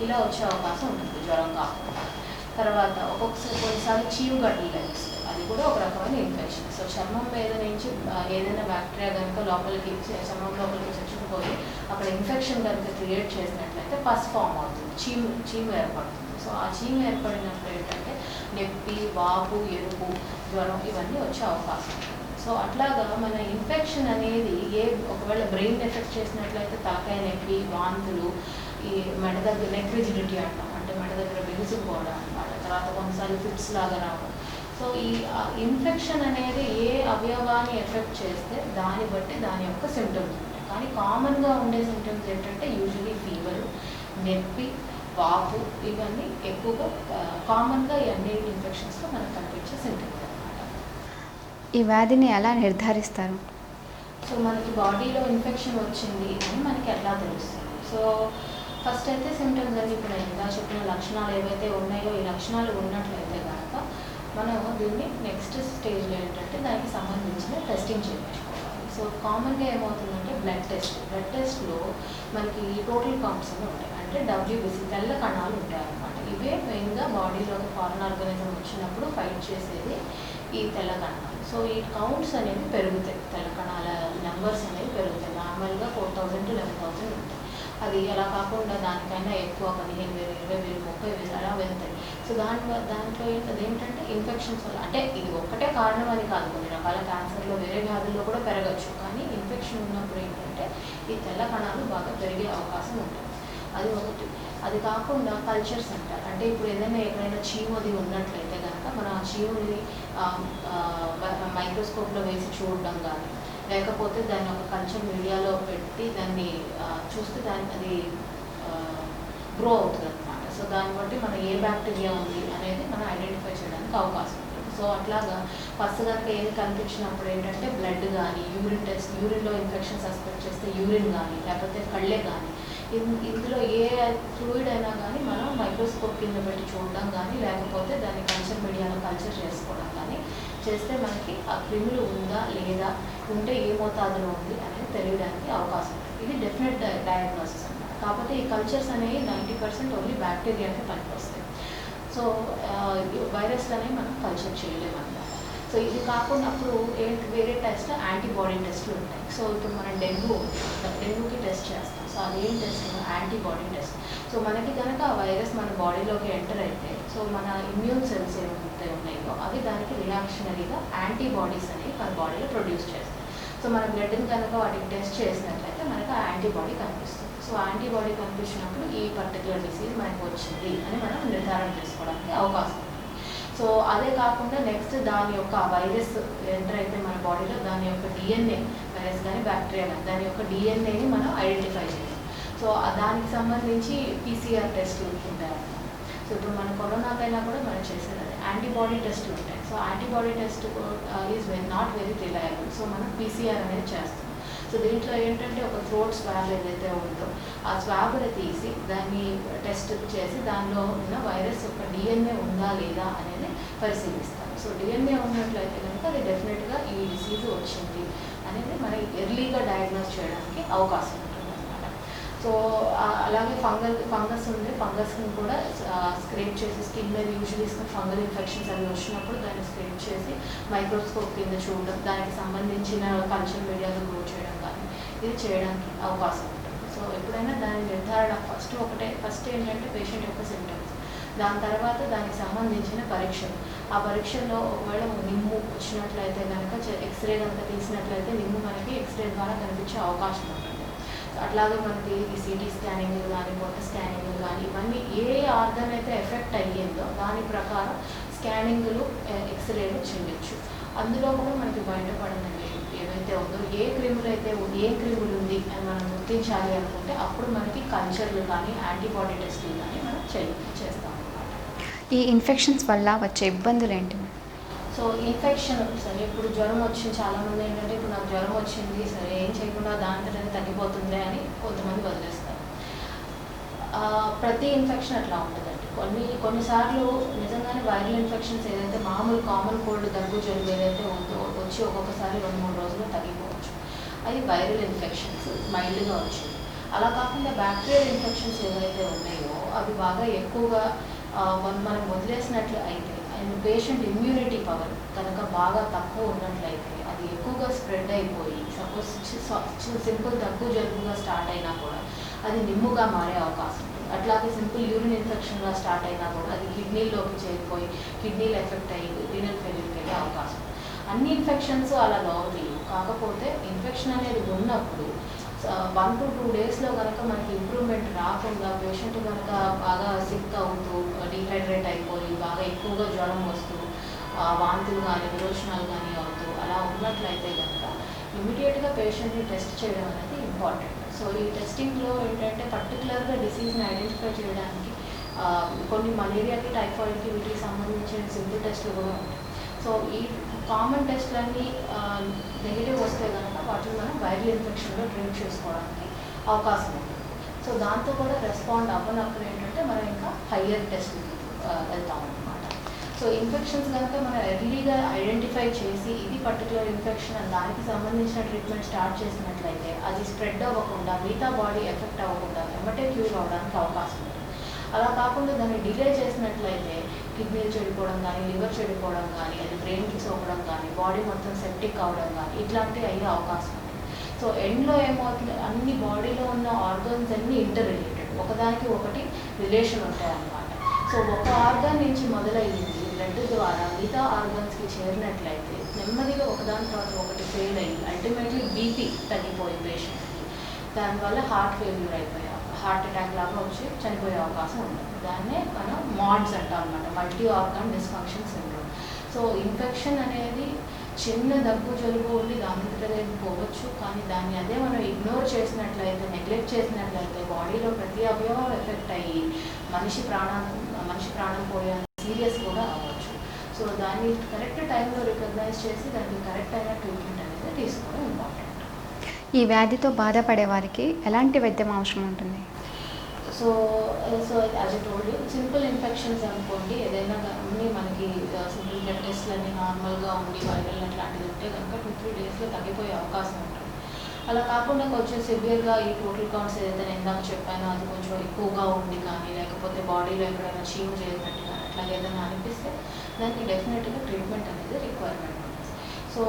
ఇలా వచ్చే అవకాశం ఉంటుంది జ్వరం కాకుండా. తర్వాత ఒక్కొక్కసారి కొన్నిసార్లు చీవుగడ్డలు లభిస్తాయి, అది కూడా ఒక రకమైన ఇన్ఫెక్షన్. సో చర్మం మీద నుంచి ఏదైనా బ్యాక్టీరియా కనుక లోపలికి చర్మం లోపలికి చచ్చుకుపోయి అక్కడ ఇన్ఫెక్షన్ కనుక క్రియేట్ చేసినట్లయితే పస్ ఫామ్ అవుతుంది, చీము ఏర్పడుతుంది. సో ఆ చీము ఏర్పడినప్పుడు ఏంటంటే నొప్పి, వాపు, ఎరుపు, జ్వరం ఇవన్నీ వచ్చే అవకాశం ఉంటుంది. సో అట్లాగా మన ఇన్ఫెక్షన్ అనేది ఒకవేళ బ్రెయిన్ ఎఫెక్ట్ చేసినట్లయితే తలకాయ నొప్పి, వాంతులు, ఈ మెడ దగ్గర నెక్ రిజిడిటీ అంటాం, అంటే మెడ దగ్గర బిగుసుకుపోవడం అనమాట. తర్వాత కొన్నిసార్లు ఫిట్స్ లాగా రావడం. సో ఈ ఇన్ఫెక్షన్ అనేది ఏ అవయవాన్ని ఎఫెక్ట్ చేస్తే దాన్ని బట్టి దాని యొక్క సిమ్టమ్స్ ఉంటాయి. కానీ కామన్గా ఉండే సిమ్టమ్స్ ఏంటంటే యూజువలీ ఫీవర్, నొప్పి, వాపు, ఇవన్నీ ఎక్కువగా కామన్గా ఈ అన్ని ఇన్ఫెక్షన్స్లో మనకు కనిపించే సిమ్టమ్స్ అనమాట. ఈ వ్యాధిని ఎలా నిర్ధారిస్తారు? సో మనకి బాడీలో ఇన్ఫెక్షన్ వచ్చింది అని మనకి ఎలా తెలుస్తుంది? సో ఫస్ట్ అయితే సిమ్టమ్స్ అన్ని ఇప్పుడు ఇంకా చెప్పిన లక్షణాలు ఏవైతే ఉన్నాయో ఈ లక్షణాలు ఉన్నట్లయితే కనుక మనం దీన్ని నెక్స్ట్ స్టేజ్లో ఏంటంటే దానికి సంబంధించిన టెస్టింగ్ చేయించుకోవాలి. సో కామన్గా ఏమవుతుందంటే బ్లడ్ టెస్ట్లో మనకి టోటల్ కౌంట్స్ అని ఉంటాయి, అంటే WBC తెల్ల కణాలు ఉంటాయి అన్నమాట. ఇవే మెయిన్గా బాడీలోకి ఫారెన్ ఆర్గానిజం వచ్చినప్పుడు ఫైట్ చేసేది ఈ తెల్ల కణాలు. సో ఈ కౌంట్స్ అనేవి పెరుగుతాయి, తెల్ల కణాల నెంబర్స్ అనేవి పెరుగుతాయి. నార్మల్గా 4000 to 11,000 ఉంటాయి. అది అలా కాకుండా దానికైనా ఎక్కువ 15,000, 20,000, 30,000 అలా వెళ్తాయి. సో దాంట్లో అదేంటంటే ఇన్ఫెక్షన్స్ వల్ల, అంటే ఇది ఒక్కటే కారణం అని కాదు, కొన్ని రకాల క్యాన్సర్లో వేరే వ్యాధుల్లో కూడా పెరగచ్చు. కానీ ఇన్ఫెక్షన్ ఉన్నప్పుడు ఏంటంటే ఈ తెల్ల కణాలు బాగా పెరిగే అవకాశం ఉంటుంది, అది ఒకటి. అది కాకుండా కల్చర్స్ అంటారు, అంటే ఇప్పుడు ఏదైనా ఎక్కడైనా చీము అది ఉన్నట్లయితే కనుక మనం ఆ చీముని మైక్రోస్కోప్లో వేసి చూడడం కానీ, లేకపోతే దాన్ని ఒక కల్చర్ మీడియాలో పెట్టి దాన్ని చూస్తే అది గ్రో అవుతుంది అనమాట. సో దాన్ని బట్టి మన ఏ బ్యాక్టీరియా ఉంది అనేది మనం ఐడెంటిఫై చేయడానికి అవకాశం ఉంటుంది. సో అట్లాగా ఫస్ట్ కనుక ఏది కనిపించినప్పుడు ఏంటంటే బ్లడ్ కానీ, యూరిన్ టెస్ట్, యూరిన్లో ఇన్ఫెక్షన్ సస్పెక్ట్ చేస్తే యూరిన్ కానీ, లేకపోతే కళ్ళే కానీ, ఇందులో ఏ ఫ్లూయిడ్ అయినా కానీ మనం మైక్రోస్కోప్ కింద పెట్టి చూడడం కానీ, లేకపోతే దాన్ని కల్చర్ మీడియాలో కల్చర్ చేసుకోవడం కానీ చేస్తే మనకి ఆ క్రిములు ఉందా లేదా, ఉంటే ఏ మోతాదులో ఉంది అనేది తెలియడానికి అవకాశం ఉంటుంది. ఇది డెఫినెట్ డయాగ్నోసిస్ అన్నమాట. కాకపోతే ఈ కల్చర్స్ అనేవి 90% ఓన్లీ బ్యాక్టీరియాకి పనికొస్తాయి. సో వైరస్లు అనేవి మనం కల్చర్ చేయలేము అన్నమాట. సో ఇది కాకుండా అప్పుడు వేరే టెస్ట్, యాంటీబాడీ టెస్ట్లు ఉంటాయి. సో ఇప్పుడు మనం డెంగ్యూకి టెస్ట్ చేస్తాం. సో అదేం టెస్ట్, యాంటీబాడీ టెస్ట్. సో మనకి కనుక ఆ వైరస్ మన బాడీలోకి ఎంటర్ అయితే సో మన ఇమ్యూన్ సెల్స్ ఏమైతే ఉన్నాయో అవి దానికి రియాక్షనరీగా యాంటీబాడీస్ అనేవి మన బాడీలో ప్రొడ్యూస్ చేస్తాయి. సో మన బ్లడ్ని కనుక వాటికి టెస్ట్ చేసినట్లయితే మనకు యాంటీబాడీ కనిపిస్తుంది. సో యాంటీబాడీ కనిపించినప్పుడు ఈ పర్టికులర్ డిసీజ్ మనకు వచ్చింది అని మనం నిర్ధారణ చేసుకోవడానికి అవకాశం ఉంది. సో అదే కాకుండా నెక్స్ట్ దాని యొక్క వైరస్ ఎంటర్ అయితే మన బాడీలో దాని యొక్క డిఎన్ఏ, వైరస్ కానీ బ్యాక్టీరియా కానీ దాని యొక్క డిఎన్ఏని మనం ఐడెంటిఫై చేయాలి. సో దానికి సంబంధించి పీసీఆర్ టెస్ట్లు ఉంటాయి. సో ఇప్పుడు మన కరోనాకైనా కూడా మనం చేసేది అదే యాంటీబాడీ టెస్ట్లు ఉంటాయి. So antibody test is not very reliable. So మనం పీసీఆర్ అనేది చేస్తాం. సో దీంట్లో ఏంటంటే ఒక థ్రోట్ స్వాబ్ ఏదైతే ఉందో ఆ స్వాబ్ని తీసి దాన్ని టెస్ట్ చేసి దానిలో ఉన్న వైరస్ యొక్క డిఎన్ఏ ఉందా లేదా అనేది పరిశీలిస్తాం. సో డిఎన్ఏ ఉన్నట్లయితే కనుక అది డెఫినెట్గా ఈ డిసీజ్ వచ్చింది అనేది మనం ఎర్లీగా డయాగ్నోస్ చేయడానికి అవకాశం ఉంటుంది అన్నమాట. సో అలాగే ఫంగస్ ఉంది, ఫంగస్ని కూడా స్క్రేప్ చేసి స్కిన్ మీద యూజువల్లీ ఫంగల్ ఇన్ఫెక్షన్స్ అవి వచ్చినప్పుడు దాన్ని స్క్రేప్ చేసి మైక్రోస్కోప్ కింద చూడడం, దానికి సంబంధించిన కల్చర్ మీడియాలో గ్రో చేయడం కానీ ఇది చేయడానికి అవకాశం ఉంటుంది. సో ఎప్పుడైనా దాని నిర్ధారణ ఫస్ట్ ఏంటంటే పేషెంట్ యొక్క సిమ్టమ్స్, దాని తర్వాత దానికి సంబంధించిన పరీక్షలు. ఆ పరీక్షల్లో ఒకవేళ నిమ్ము వచ్చినట్లయితే కనుక ఎక్స్రే కనుక తీసినట్లయితే నిమ్ము మనకి ఎక్స్రే ద్వారా కనిపించే అవకాశం ఉంటుంది. అట్లాగే మనకి ఈ సిటీ స్కానింగ్ కానీ పొట్ట స్కానింగ్ కానీ ఇవన్నీ ఏ ఆర్గన్ అయితే ఎఫెక్ట్ అయ్యిందో దాని ప్రకారం స్కానింగ్లు ఎక్స్రేలు చేయొచ్చు. అందులో కూడా మనకి బయటపడినవి ఏవైతే ఉందో ఏ క్రిములు ఉంది అని మనం గుర్తించాలి అనుకుంటే అప్పుడు మనకి కల్చర్లు కానీ యాంటీబాడీ టెస్టులు కానీ మనం చేస్తాం అన్నమాట. ఈ ఇన్ఫెక్షన్స్ వల్ల వచ్చే ఇబ్బందులు ఏంటి? సో ఇన్ఫెక్షన్ సరే ఇప్పుడు జ్వరం వచ్చింది, చాలామంది ఏంటంటే ఇప్పుడు నాకు జ్వరం వచ్చింది సరే ఏం చేయకుండా దాంతో తగ్గిపోతుందిలే అని కొంతమంది వదిలేస్తారు. ప్రతి ఇన్ఫెక్షన్ అట్లా ఉంటుందండి. కొన్నిసార్లు నిజంగానే వైరల్ ఇన్ఫెక్షన్స్ ఏదైతే మామూలు కామన్ కోల్డ్ దగ్గు జలుబు ఏదైతే ఉందో వచ్చి ఒక్కొక్కసారి 2-3 రోజుల్లో తగ్గిపోవచ్చు. అది వైరల్ ఇన్ఫెక్షన్స్ మైల్డ్గా వచ్చింది. అలా కాకుండా బ్యాక్టీరియల్ ఇన్ఫెక్షన్స్ ఏవైతే ఉన్నాయో అవి బాగా ఎక్కువగా మనం వదిలేసినట్లు అయితే అండ్ పేషెంట్ ఇమ్యూనిటీ పవర్ కనుక బాగా తక్కువ ఉన్నట్లయితే అది ఎక్కువగా స్ప్రెడ్ అయిపోయి సపోజ్ సింపుల్ దగ్గు జలుబుగా స్టార్ట్ అయినా కూడా అది నిమ్ముగా మారే అవకాశం ఉంటుంది. అట్లాగే సింపుల్ యూరిన్ ఇన్ఫెక్షన్గా స్టార్ట్ అయినా కూడా అది కిడ్నీలోకి చేరిపోయి కిడ్నీలు ఎఫెక్ట్ అయ్యి రీనల్ ఫెయిల్యూర్కి వెళ్ళే అవకాశం. అన్ని ఇన్ఫెక్షన్స్ అలా రావు. కాకపోతే ఇన్ఫెక్షన్ అనేది ఉన్నప్పుడు 1 to 2 డేస్లో కనుక మనకి ఇంప్రూవ్మెంట్ రాకుండా పేషెంట్ కనుక బాగా సిక్ అవుతూ డీహైడ్రేట్ అయిపోయి బాగా ఎక్కువగా జ్వరం వస్తూ వాంతులు కానీ విరోచనాలు కానీ అవుతూ అలా ఉన్నట్లయితే కనుక ఇమీడియట్గా పేషెంట్ని టెస్ట్ చేయడం అనేది ఇంపార్టెంట్. సో ఈ టెస్టింగ్లో ఏంటంటే పర్టికులర్గా డిసీజ్ని ఐడెంటిఫై చేయడానికి కొన్ని మలేరియాకి టైఫాయిడ్కి వీటికి సంబంధించిన సింపుల్ టెస్ట్లు కూడా ఉంటాయి. సో ఈ కామన్ టెస్ట్లన్నీ నెగిటివ్ వస్తే కనుక వాటిని మనం వైరల్ ఇన్ఫెక్షన్లో ట్రీట్ చేసుకోవడానికి అవకాశం ఉంది. సో దాంతో కూడా రెస్పాండ్ అవ్వనప్పుడు ఏంటంటే మనం ఇంకా హయ్యర్ టెస్ట్కి వెళ్తాం అన్నమాట. సో ఇన్ఫెక్షన్స్ కనుక మనం ఎర్లీగా ఐడెంటిఫై చేసి ఇది పర్టికులర్ ఇన్ఫెక్షన్ అని దానికి సంబంధించిన ట్రీట్మెంట్ స్టార్ట్ చేసినట్లయితే అది స్ప్రెడ్ అవ్వకుండా మిగతా బాడీ ఎఫెక్ట్ అవ్వకుండా వెంబటే క్యూర్ అవ్వడానికి అవకాశం ఉంటుంది. అలా కాకుండా దాన్ని డిలే చేసినట్లయితే కిడ్నీలు చెడిపోవడం కానీ లివర్ చెడిపోవడం కానీ అది బ్రెయిన్కి సోకడం కానీ బాడీ మొత్తం సెప్టిక్ అవ్వడం కానీ ఇట్లాంటివి అయ్యే అవకాశం ఉంది. సో ఎండ్లో ఏమవుతుంది అన్ని బాడీలో ఉన్న ఆర్గన్స్ అన్నీ ఇంటర్ రిలేటెడ్, ఒకదానికి ఒకటి రిలేషన్ ఉంటాయి అన్నమాట. సో ఒక ఆర్గాన్ నుంచి మొదలయ్యింది బ్లడ్ ద్వారా మిగతా ఆర్గన్స్కి చేరినట్లయితే నెమ్మదిగా ఒకదాని తర్వాత ఒకటి ఫెయిల్ అయ్యి అల్టిమేట్లీ బీపీ తగ్గిపోయి పేషెంట్కి దానివల్ల హార్ట్ ఫెయిల్యూర్ అయిపోయాం, హార్ట్ అటాక్ లాగా వచ్చి చనిపోయే అవకాశం ఉంటుంది. దాన్నే మనం మాడ్స్ అంటాం అన్నమాట, multi organ dysfunction syndrome. So infection అనేది చిన్న దగ్గు జలుబు ఉండి దాని పోవచ్చు, కానీ దాన్ని అదే మనం ఇగ్నోర్ చేసినట్లయితే నెగ్లెక్ట్ చేసినట్లయితే బాడీలో ప్రతి అవయవం ఎఫెక్ట్ అయ్యి మనిషి ప్రాణం పోయే సీరియస్ కూడా అవ్వచ్చు. సో దాన్ని కరెక్ట్ టైంలో రికగ్నైజ్ చేసి దానికి కరెక్ట్ అయిన ట్రీట్మెంట్ అనేది తీసుకోవడం ఇంపార్టెంట్. ఈ వ్యాధితో బాధపడే వారికి ఎలాంటి వైద్యం అవసరం ఉంటుంది? So as a told simple infections అనుకోండి ఏదైనా కానీ మనకి సింపుల్ బ్లడ్ టెస్ట్లు అన్నీ నార్మల్గా ఉండి వైరల్ అట్లాంటిది ఉంటే కనుక 2-3 డేస్లో తగ్గిపోయే అవకాశం ఉంటుంది. అలా కాకుండా కొంచెం సివియర్గా ఈ టోటల్ కౌంట్స్ ఏదైతే నేను ఇందాక చెప్పానో అది కొంచెం ఎక్కువగా ఉండి కానీ లేకపోతే బాడీలో ఎక్కడైనా చీము చేసినట్టు కానీ అట్లాగే ఏదైనా అనిపిస్తే దానికి డెఫినెట్గా ట్రీట్మెంట్ అనేది రిక్వైర్మెంట్ ఉంటుంది. సో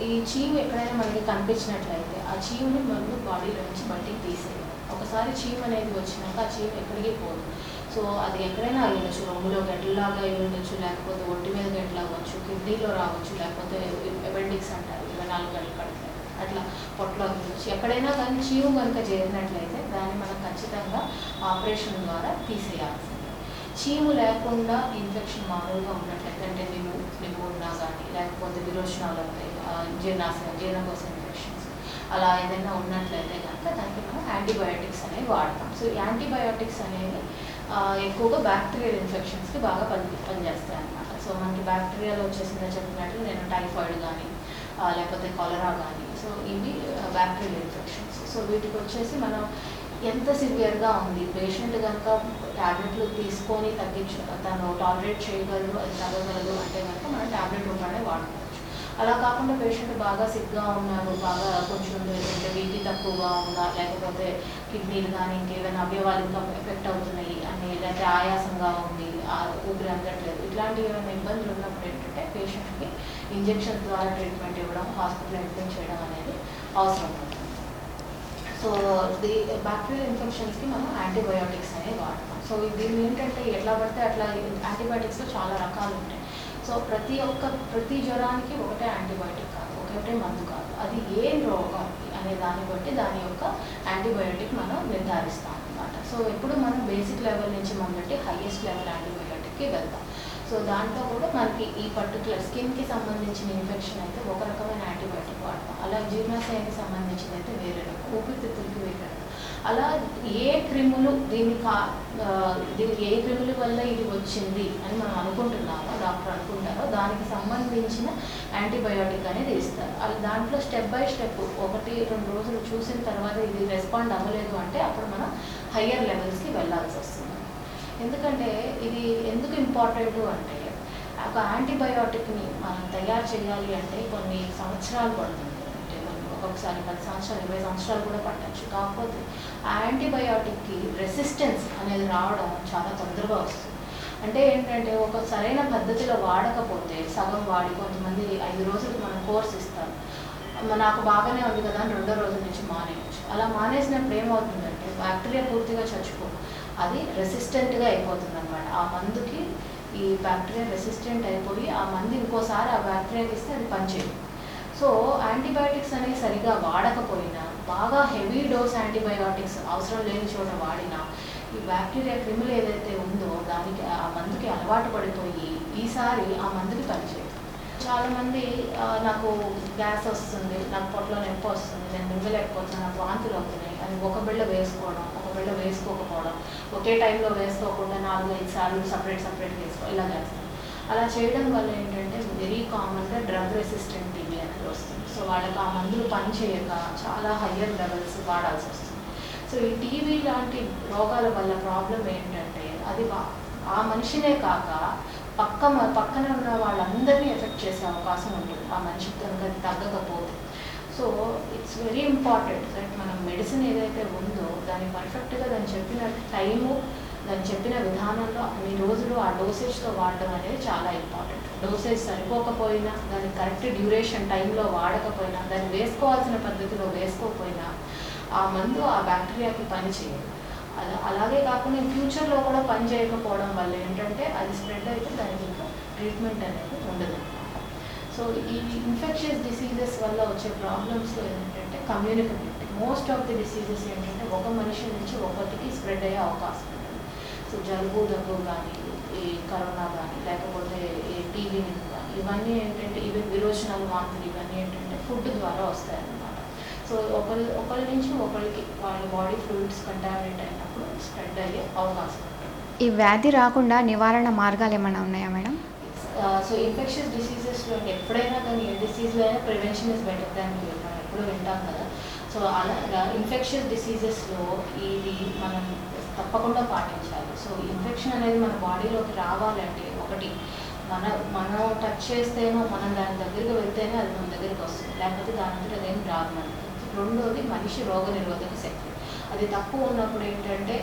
ఈ చీము ఎక్కడైనా మనకి కనిపించినట్లయితే ఆ చీముని ముందు బాడీలో నుంచి బయటికి తీసేయాలి. ఒకసారి చీమ్ అనేది వచ్చినాక ఆ చీమ్ ఎక్కడికి పోదు. సో అది ఎక్కడైనా అయ్యొచ్చు, రొమ్ములో గడ్డలాగా అయి ఉండొచ్చు, లేకపోతే ఒంటి మీద గడ్డలు అవ్వచ్చు, కిడ్నీలో రావచ్చు, లేకపోతే అపెండిక్స్ అంటారు 24 గంటలు కడితే అట్లా పొట్టలో నుంచి ఎక్కడైనా కానీ చీము కనుక చేరినట్లయితే దాన్ని మనం ఖచ్చితంగా ఆపరేషన్ ద్వారా తీసేయాల్సింది. చీము లేకుండా ఇన్ఫెక్షన్ మామూలుగా ఉన్నట్లయితే అంటే నిమోనియా కానీ లేకపోతే విరోచనాలు ఉంటాయి, జీర్ణకోశ ఇన్ఫెక్షన్స్ అలా ఏదైనా ఉన్నట్లయితే కనుక దానికి మనం యాంటీబయాటిక్స్ అనేవి వాడతాం. సో యాంటీబయాటిక్స్ అనేవి ఎక్కువగా బ్యాక్టీరియల్ ఇన్ఫెక్షన్స్కి బాగా పనిచేస్తాయి అన్నమాట. సో మనకి బ్యాక్టీరియాలో వచ్చేసిందని చెప్పినట్లు నేను టైఫాయిడ్ కానీ లేకపోతే కాలరా కానీ, సో ఇవి బ్యాక్టీరియల్ ఇన్ఫెక్షన్స్. సో వీటికి వచ్చేసి మనం ఎంత సివియర్గా ఉంది పేషెంట్ కనుక ట్యాబ్లెట్లు తీసుకొని తను టాలరేట్ చేయగలరు, అది తగ్గగలదు అంటే కనుక మనం ట్యాబ్లెట్ రూపాయనే వాడుకోవచ్చు. అలా కాకుండా పేషెంట్ బాగా సిక్గా ఉన్నారు, బాగా కొంచెం ఏంటంటే బీపీ తక్కువగా ఉందా, లేకపోతే కిడ్నీలు కానీ ఇంకేమైనా అవయవాలు ఇంకా ఎఫెక్ట్ అవుతున్నాయి అని, లేకపోతే ఆయాసంగా ఉంది, ఊపిరి అందట్లేదు, ఇట్లాంటి ఏమైనా ఇబ్బందులు ఉన్నప్పుడు ఏంటంటే పేషెంట్కి ఇంజెక్షన్ ద్వారా ట్రీట్మెంట్ ఇవ్వడం, హాస్పిటల్ అడ్మిట్ చేయడం అనేది అవసరం అవుతుంది. సో బ్యాక్టీరియల్ ఇన్ఫెక్షన్స్కి మనం యాంటీబయాటిక్స్ అనేవి వాడతాం. సో దీన్ని ఏంటంటే ఎట్లా పడితే అట్లా యాంటీబయాటిక్స్లో చాలా రకాలు ఉంటాయి. సో ప్రతి జ్వరానికి ఒకటే యాంటీబయాటిక్ కాదు, ఒకటే మందు కాదు, అది ఏ రోగం అనే దాన్ని బట్టి దాని యొక్క యాంటీబయాటిక్ మనం నిర్ధారిస్తాం అన్నమాట. సో ఎప్పుడు మనం బేసిక్ లెవెల్ నుంచి మొదటి హైయెస్ట్ లెవెల్ యాంటీబయాటిక్కి వెళ్తాం. సో దాంట్లో కూడా మనకి ఈ పర్టికులర్ స్కిన్కి సంబంధించిన ఇన్ఫెక్షన్ అయితే ఒక రకమైన యాంటీబయాటిక్ వాడతాం, అలా జీర్ణాశయానికి సంబంధించిన అయితే వేరే రకం, ఊపిరితిత్తులకి వేరే రకం. అలా ఏ క్రిములు ఏ క్రిముల వల్ల ఇది వచ్చింది అని మనం అనుకుంటున్నామో, డాక్టర్ అనుకుంటారో దానికి సంబంధించిన యాంటీబయాటిక్ అనేది ఇస్తారు. అది దాంట్లో స్టెప్ బై స్టెప్ 1-2 రోజులు చూసిన తర్వాత ఇది రెస్పాండ్ అవ్వలేదు అంటే అప్పుడు మనం హయ్యర్ లెవెల్స్కి వెళ్ళాల్సి వస్తుంది. ఎందుకంటే ఇది ఎందుకు ఇంపార్టెంట్ అంటే ఒక యాంటీబయాటిక్ని మనం తయారు చేయాలి అంటే కొన్ని సంవత్సరాలు పడుతుంది, అంటే ఒక్కొక్కసారి 10 సంవత్సరాలు 20 సంవత్సరాలు కూడా పట్టచ్చు. కాకపోతే ఆ యాంటీబయాటిక్కి రెసిస్టెన్స్ అనేది రావడం చాలా తొందరగా వస్తుంది. అంటే ఏంటంటే ఒక సరైన పద్ధతిలో వాడకపోతే సగం వాడి కొంతమంది 5 రోజులకు మనం కోర్స్ ఇస్తారు, నాకు బాగానే ఉంది కదా అని 2వ రోజు నుంచి మానేయచ్చు. అలా మానేసినప్పుడు ఏమవుతుందంటే బ్యాక్టీరియా పూర్తిగా చచ్చిపోదు, అది రెసిస్టెంట్గా అయిపోతుంది అనమాట. ఆ మందుకి ఈ బ్యాక్టీరియా రెసిస్టెంట్ అయిపోయి ఆ మందు ఇంకోసారి ఆ బ్యాక్టీరియాకి ఇస్తే అది పనిచేయదు. సో యాంటీబయాటిక్స్ అనేవి సరిగా వాడకపోయినా, బాగా హెవీ డోస్ యాంటీబయాటిక్స్ అవసరం లేని చోట వాడినా ఈ బ్యాక్టీరియా క్రిములు ఏదైతే ఉందో దానికి ఆ మందుకి అలవాటు పడిపోయి ఈసారి ఆ మందుకి పనిచేయదు. చాలామంది నాకు గ్యాస్ వస్తుంది, నాకు పొట్టలో నొప్పి వస్తుంది, నేను మింగలేకపోతున్నాను, నాకు వాంతులు అవుతున్నాయి అని ఒక బిళ్ళ వేసుకోవడం, ఒక బిళ్ళ వేసుకోకపోవడం, ఒకే టైంలో వేసుకోకుండా 4-5 సార్లు సపరేట్గా వేసుకో ఇలా చేస్తాను. అలా చేయడం వల్ల ఏంటంటే వెరీ కామన్గా డ్రగ్ రెసిస్టెంట్ టీబీ అనేది వస్తుంది. సో వాళ్ళకి ఆ మందులు పనిచేయక చాలా హయ్యర్ లెవెల్స్ వాడాల్సి వస్తుంది. సో ఈ టీబీ లాంటి రోగాల వల్ల ప్రాబ్లం ఏంటంటే అది ఆ మనిషినే కాక పక్కన ఉన్న వాళ్ళందరినీ ఎఫెక్ట్ చేసే అవకాశం ఉంటుంది ఆ మనిషికి కనుక తగ్గకపోతే. So it's very important that మనం మెడిసిన్ ఏదైతే ఉందో దాన్ని పర్ఫెక్ట్గా దాన్ని చెప్పిన టైము, దాన్ని చెప్పిన విధానంలో అన్ని రోజులు ఆ డోసేజ్తో వాడడం అనేది చాలా ఇంపార్టెంట్. డోసేజ్ సరిపోకపోయినా, దాన్ని కరెక్ట్ డ్యూరేషన్ టైంలో వాడకపోయినా, దాన్ని వేసుకోవాల్సిన పద్ధతిలో వేసుకోకపోయినా ఆ మందు ఆ బ్యాక్టీరియాకి పని చేయదు. అలాగే కాకుండా ఫ్యూచర్లో కూడా పని చేయకపోవడం వల్ల ఏంటంటే అది స్ప్రెడ్ అయితే దానికి ఇంకా ట్రీట్మెంట్ అనేది ఉండదు. సో ఈ ఇన్ఫెక్షన్స్ డిసీజెస్ వల్ల వచ్చే ప్రాబ్లమ్స్లో ఏంటంటే కమ్యూనికబిలిటీ. మోస్ట్ ఆఫ్ ది డిసీజెస్ ఏంటంటే ఒక మనిషి నుంచి ఒకరికి స్ప్రెడ్ అయ్యే అవకాశం ఉంటుంది. సో జలుబు దగ్గు కానీ, ఈ కరోనా కానీ, లేకపోతే ఈ టీబీ కానీ, ఇవన్నీ ఏంటంటే ఈవెన్ విరోచనాలు, వాంతులు ఇవన్నీ ఏంటంటే ఫుడ్ ద్వారా వస్తాయి అన్నమాట. సో ఒకరి నుంచి ఒకరికి వాళ్ళ బాడీ ఫ్లూయిడ్స్ కంటామినేట్ అయినప్పుడు స్ప్రెడ్ అయ్యే అవకాశం ఉంటుంది. ఈ వ్యాధి రాకుండా నివారణ మార్గాలు ఏమైనా ఉన్నాయా మేడం? సో ఇన్ఫెక్షన్స్ డిసీజెస్లో ఎప్పుడైనా కానీ ఏ డిసీజ్లో అయినా prevention is better than cure, మనం ఎప్పుడు వింటాం కదా. సో అలా ఇన్ఫెక్షన్స్ డిసీజెస్లో ఇది మనం తప్పకుండా పాటించాలి. సో ఇన్ఫెక్షన్ అనేది మన బాడీలోకి రావాలంటే ఒకటి మనం టచ్ చేస్తేనో, మనం దాని దగ్గరికి వెళ్తేనే అది మన దగ్గరికి వస్తుంది, లేకపోతే దాని అదేం రాదు మనకి. రెండోది మనిషి రోగ నిరోధక శక్తి, అది తక్కువ ఉన్నప్పుడు ఏంటంటే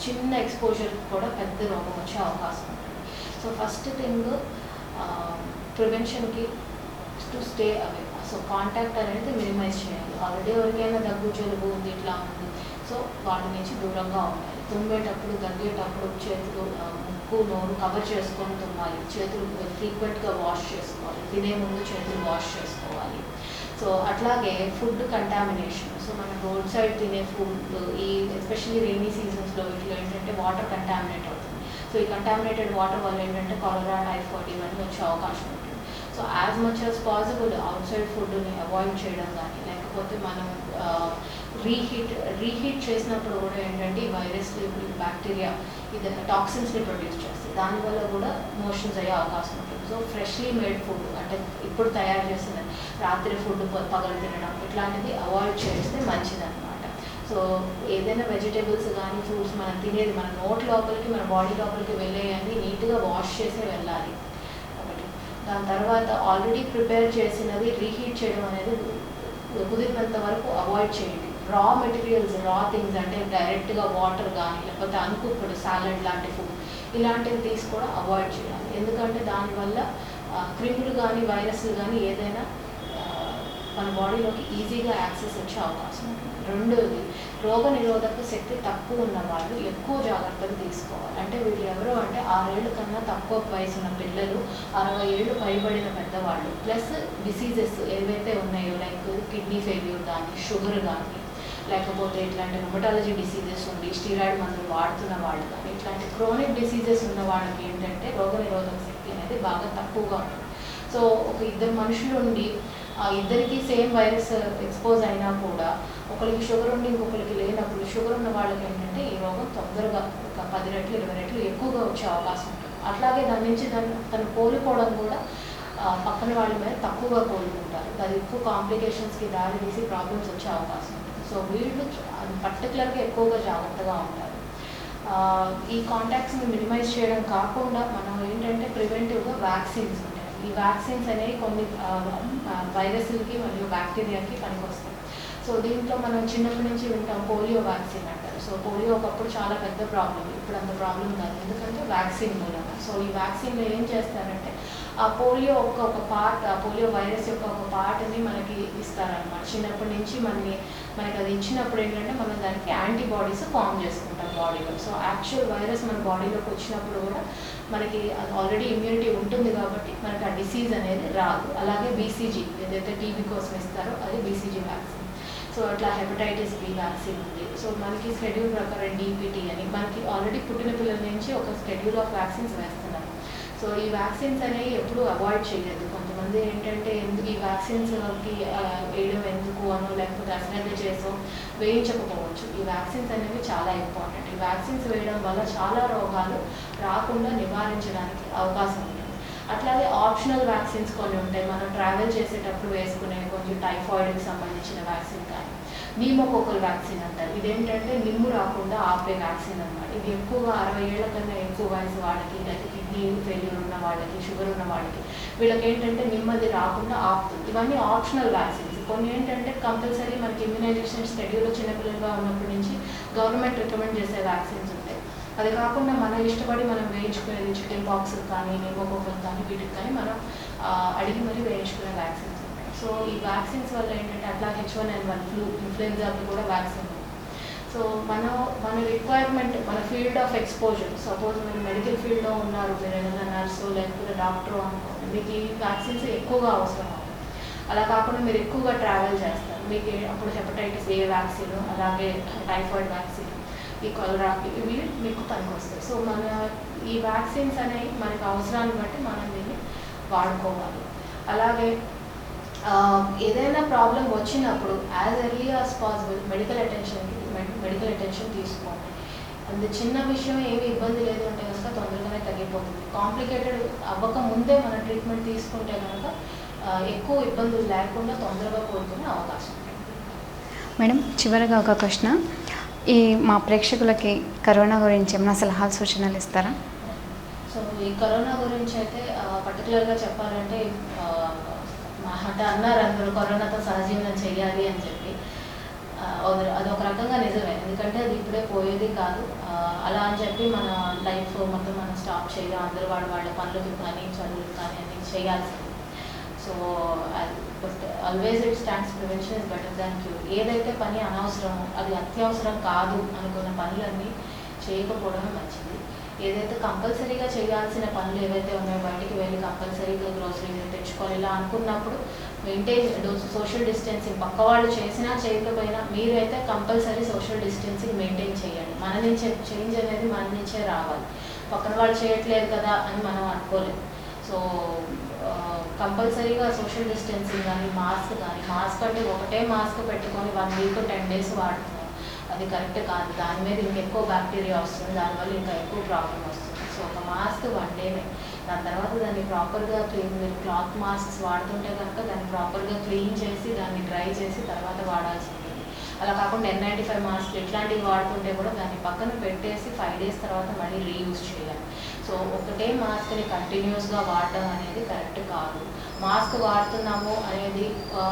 చిన్న ఎక్స్పోజర్ కూడా పెద్ద రోగం వచ్చే అవకాశం ఉంటుంది. సో ఫస్ట్ థింగ్ ప్రివెన్షన్కి to stay away. So contact అనేది మినిమైజ్ చేయాలి. ఆల్రెడీ ఎవరికైనా దగ్గు, జలుబు ఉంది, ఇట్లా ఉంది, సో వాటి నుంచి దూరంగా ఉండాలి. తుమ్మేటప్పుడు, దగ్గేటప్పుడు చేతులు, ముక్కు, నోరు కవర్ చేసుకొని తుమ్మాలి. చేతులు ఫ్రీక్వెంట్గా వాష్ చేసుకోవాలి. తినే ముందు చేతులు వాష్ చేసుకోవాలి. సో అట్లాగే ఫుడ్ కంటామినేషన్. సో మనం రోడ్ సైడ్ తినే ఫుడ్ ఈ ఎస్పెషల్లీ రెయినీ సీజన్స్లో వీటిలో ఏంటంటే వాటర్ కంటామినేట్ అవుతుంది. సో ఈ కంటామినేటెడ్ వాటర్ వల్ల ఏంటంటే కాలరా, టైఫాయిడ్ ఇవన్నీ వచ్చే అవకాశం ఉంటుంది. So as much as possible out side ఫుడ్ని అవాయిడ్ చేయడం కానీ, లేకపోతే మనం రీహీట్ చేసినప్పుడు కూడా ఏంటంటే ఈ వైరస్ బ్యాక్టీరియా ఇది టాక్సిన్స్ని ప్రొడ్యూస్ చేస్తుంది. దానివల్ల కూడా మోషన్స్ అయ్యే అవకాశం ఉంటుంది. సో ఫ్రెష్లీ మేడ్ ఫుడ్ అంటే ఇప్పుడు తయారు చేసిన రాత్రి ఫుడ్ పగలు తినడం ఇట్లాంటిది అవాయిడ్ చేస్తే మంచిదన్నమాట. సో ఏదైనా వెజిటేబుల్స్ కానీ ఫ్రూట్స్ మనం తినేది మన నోట్ లోపలికి మన బాడీ లోపలికి వెళ్ళేయండి నీట్గా వాష్ చేసే వెళ్ళాలి ఒకటి. దాని తర్వాత ఆల్రెడీ ప్రిపేర్ చేసినది రీహీట్ చేయడం అనేది కుదిరినంత వరకు అవాయిడ్ చేయండి. రా మెటీరియల్స్, రా థింగ్స్ అంటే డైరెక్ట్గా వాటర్ కానీ లేకపోతే అనుకుప్పుడు సాలడ్ లాంటి ఫుడ్ ఇలాంటివి తీసుకోవడం అవాయిడ్ చేయాలి. ఎందుకంటే దానివల్ల క్రిములు కానీ వైరస్లు కానీ ఏదైనా మన బాడీలోకి ఈజీగా యాక్సెస్ వచ్చే అవకాశం ఉంటుంది. రెండోది, రోగ నిరోధక శక్తి తక్కువ ఉన్న వాళ్ళు ఎక్కువ జాగ్రత్తలు తీసుకోవాలి. అంటే వీళ్ళు ఎవరు అంటే 6 ఏళ్ళ కన్నా తక్కువ వయసు ఉన్న పిల్లలు, 60 ఏళ్ళు పైబడిన పెద్దవాళ్ళు, ప్లస్ డిసీజెస్ ఏవైతే ఉన్నాయో లైక్ కిడ్నీ ఫెయిల్యూర్ కానీ, షుగర్ కానీ, లేకపోతే ఇట్లాంటి రుమటాలజీ డిసీజెస్ ఉండి స్టీరాయిడ్ మందులు వాడుతున్న వాళ్ళు కానీ, ఇట్లాంటి క్రోనిక్ డిసీజెస్ ఉన్న వాళ్ళకి ఏంటంటే రోగ నిరోధక శక్తి అనేది బాగా తక్కువగా ఉంటుంది. సో ఒక 2 మనుషులు ఉండి ఇద్దరికి సేమ్ వైరస్ ఎక్స్పోజ్ అయినా కూడా ఒకరికి షుగర్ ఉండి ఇంకొకరికి లేనప్పుడు షుగర్ ఉన్న వాళ్ళకి ఏంటంటే ఈ రోగం తొందరగా ఒక 10 రెట్లు 20 రెట్లు ఎక్కువగా వచ్చే అవకాశం ఉంటుంది. అట్లాగే దాని నుంచి తను కోలుకోవడం కూడా పక్కన వాళ్ళ మీద తక్కువగా కోలుకుంటారు. అది ఎక్కువ కాంప్లికేషన్స్కి దారి తీసి ప్రాబ్లమ్స్ వచ్చే అవకాశం ఉంటుంది. సో వీళ్ళు పర్టికులర్గా ఎక్కువగా జాగ్రత్తగా ఉంటారు. ఈ కాంటాక్ట్స్ని మినిమైజ్ చేయడం కాకుండా మనం ఏంటంటే ప్రివెంటివ్గా వ్యాక్సిన్స్ ఉంటాయి. ఈ వ్యాక్సిన్స్ అనేవి కొన్ని వైరస్లకి మరియు బ్యాక్టీరియాకి పనికొస్తాయి. సో దీంట్లో మనం చిన్నప్పటి నుంచి వింటాం పోలియో వ్యాక్సిన్ అంటారు. సో పోలియో ఒకప్పుడు చాలా పెద్ద ప్రాబ్లం, ఇప్పుడు అంత ప్రాబ్లం కాదు ఎందుకంటే వ్యాక్సిన్ మూలంగా. సో ఈ వ్యాక్సిన్లో ఏం చేస్తారంటే ఆ పోలియో ఒక పార్ట్, ఆ పోలియో వైరస్ యొక్క ఒక పార్ట్ని మనకి ఇస్తారనమాట. చిన్నప్పటి నుంచి మనకి అది ఇచ్చినప్పుడు ఏంటంటే మనం దానికి యాంటీబాడీస్ ఫామ్ చేసుకుంటాం బాడీలో. సో యాక్చువల్ వైరస్ మన బాడీలోకి వచ్చినప్పుడు కూడా మనకి ఆల్రెడీ ఇమ్యూనిటీ ఉంటుంది కాబట్టి మనకి ఆ డిసీజ్ అనేది రాదు. అలాగే బీసీజీ ఏదైతే టీబీ కోసం ఇస్తారో అది బీసీజీ వ్యాక్సిన్. సో అట్లా హెపటైటిస్ బి వ్యాక్సిన్ ఉంది. సో మనకి స్కెడ్యూల్ ప్రకారం డీపీటీ అని మనకి ఆల్రెడీ పుట్టిన పిల్లల నుంచి ఒక స్కెడ్యూల్ ఆఫ్ వ్యాక్సిన్స్ వేస్తున్నారు. సో ఈ వ్యాక్సిన్స్ అనేవి ఎప్పుడూ అవాయిడ్ చేయలేదు. కొంతమంది ఏంటంటే ఎందుకు ఈ వ్యాక్సిన్స్కి వేయడం ఎందుకు అనో లేకపోతే అశ్రద్ధ చేసో వేయించకపోవచ్చు. ఈ వ్యాక్సిన్స్ అనేవి చాలా ఇంపార్టెంట్. ఈ వ్యాక్సిన్స్ వేయడం వల్ల చాలా రోగాలు రాకుండా నివారించడానికి అవకాశం ఉంటుంది. అట్లాగే ఆప్షనల్ వ్యాక్సిన్స్ కొన్ని ఉంటాయి. మనం ట్రావెల్ చేసేటప్పుడు వేసుకునే కొంచెం టైఫాయిడ్కి సంబంధించిన వ్యాక్సిన్ కానీ, నీమోకోకల్ వ్యాక్సిన్ అంటారు. ఇదేంటంటే నిమ్ము రాకుండా ఆపే వ్యాక్సిన్ అనమాట. ఇది ఎక్కువగా 60 ఏళ్ల కన్నా ఎక్కువ వయసు వాళ్ళకి, లేకపోతే కిడ్నీ ఫెయిల్యూర్ ఉన్న వాళ్ళకి, షుగర్ ఉన్న వాళ్ళకి వీళ్ళకి ఏంటంటే నిమ్మది రాకుండా ఆపుతుంది. ఇవన్నీ ఆప్షనల్ వ్యాక్సిన్స్. కొన్ని ఏంటంటే కంపల్సరీ మనకి ఇమ్యునైజేషన్ షెడ్యూల్లో చిన్నపిల్లలుగా ఉన్నప్పటి నుంచి గవర్నమెంట్ రికమెండ్ చేసే వ్యాక్సిన్స్ ఉంటాయి. అది కాకుండా మనం ఇష్టపడి మనం వేయించుకునేది చికెన్ పాక్స్ కానీ, నిమోకోకల్ కానీ వీటికి కానీ మనం అడిగి మరీ వేయించుకునే వ్యాక్సిన్స్ ఉంటాయి. సో ఈ వ్యాక్సిన్స్ వల్ల ఏంటంటే అట్లా H1N1 ఫ్లూ, ఇన్ఫ్లుయెన్జాకి కూడా వ్యాక్సిన్ ఉంది. సో మన రిక్వైర్మెంట్, మన ఫీల్డ్ ఆఫ్ ఎక్స్పోజర్, సపోజ్ మీరు మెడికల్ ఫీల్డ్లో ఉన్నారు, మీరు ఏదైనా నర్సు లేకపోతే డాక్టర్ అనుకోండి, మీకు ఈ వ్యాక్సిన్స్ ఎక్కువగా అవసరం అవుతుంది. అలా కాకుండా మీరు ఎక్కువగా ట్రావెల్ చేస్తారు, మీకు అప్పుడు హెపటైటిస్ ఏ వ్యాక్సిన్, అలాగే టైఫాయిడ్ వ్యాక్సిన్, ఈ కలరా ఇవి మీకు పనికొస్తాయి. సో మన ఈ వ్యాక్సిన్స్ అనేవి మనకు అవసరాన్ని బట్టి మనం దీన్ని వాడుకోవాలి. అలాగే ఏదైనా ప్రాబ్లం వచ్చినప్పుడు as early as possible medical attention తీసుకోండి. అంత చిన్న విషయం ఏమి ఇబ్బంది లేదు అంటే కనుక తొందరగానే తగ్గిపోతుంది. కాంప్లికేటెడ్ అవ్వక ముందే మన ట్రీట్మెంట్ తీసుకుంటే కనుక ఎక్కువ ఇబ్బందులు లేకుండా తొందరగా కోలుకునే అవకాశం ఉంటుంది. మేడం, చివరిగా ఒక క్వశ్చన్, ఈ మా ప్రేక్షకులకి కరోనా గురించి ఏమైనా సలహాలు సూచనలు ఇస్తారా? సో ఈ కరోనా గురించి అయితే పర్టికులర్గా చెప్పాలంటే అన్నారు అందరూ కరోనాతో సహజీవనం చేయాలి అని చెప్పి. అదొక రకంగా నిజమే, ఎందుకంటే అది ఇప్పుడే పోయేది కాదు. అలా అని చెప్పి మన లైఫ్ మొత్తం మనం స్టాప్ చేయాలి, అందరూ వాళ్ళ పనులకు కానీ చదువులకు కానీ అన్నీ చేయాల్సింది. So always it stands prevention is better than cure. ఏదైతే పని అనవసరమో, అది అత్యవసరం కాదు అనుకున్న పనులన్నీ చేయకపోవడమే మంచిది. ఏదైతే కంపల్సరీగా చేయాల్సిన పనులు ఏవైతే ఉన్నాయో, బయటికి వెళ్ళి కంపల్సరీగా గ్రోసరీస్ తెచ్చుకోవాలి ఇలా అనుకున్నప్పుడు సోషల్ డిస్టెన్సింగ్ పక్క వాళ్ళు చేసినా చేయకపోయినా మీరైతే కంపల్సరీ సోషల్ డిస్టెన్సింగ్ మెయింటైన్ చేయండి. మన నుంచే చేంజ్ అనేది మన నుంచే రావాలి. పక్కన వాళ్ళు చేయట్లేదు కదా అని మనం అనుకోలేదు. సో కంపల్సరీగా సోషల్ డిస్టెన్సింగ్ కానీ మాస్క్ అంటే ఒకటే మాస్క్ పెట్టుకొని 1 వీక్ 10 డేస్ వాడుతున్నాం, అది కరెక్ట్ కాదు. దాని మీద ఇంకెక్కువ బ్యాక్టీరియా వస్తుంది, దానివల్ల ఇంకా ఎక్కువ ప్రాబ్లం వస్తుంది. సో ఒక మాస్క్ 1 డేనే, దాని తర్వాత దాన్ని ప్రాపర్గా క్లీన్, మీరు క్లాత్ మాస్క్స్ వాడుతుంటే కనుక దాన్ని ప్రాపర్గా క్లీన్ చేసి దాన్ని డ్రై చేసి తర్వాత వాడాల్సి ఉంటుంది. అలా కాకుండా N95 మాస్క్ ఇట్లాంటివి వాడుతుంటే కూడా దాన్ని పక్కన పెట్టేసి 5 డేస్ తర్వాత మళ్ళీ రీయూజ్ చేయాలి. సో ఒకటే మాస్క్ని కంటిన్యూస్గా వాడడం అనేది కరెక్ట్ కాదు. మాస్క్ వాడుతున్నాము అనేది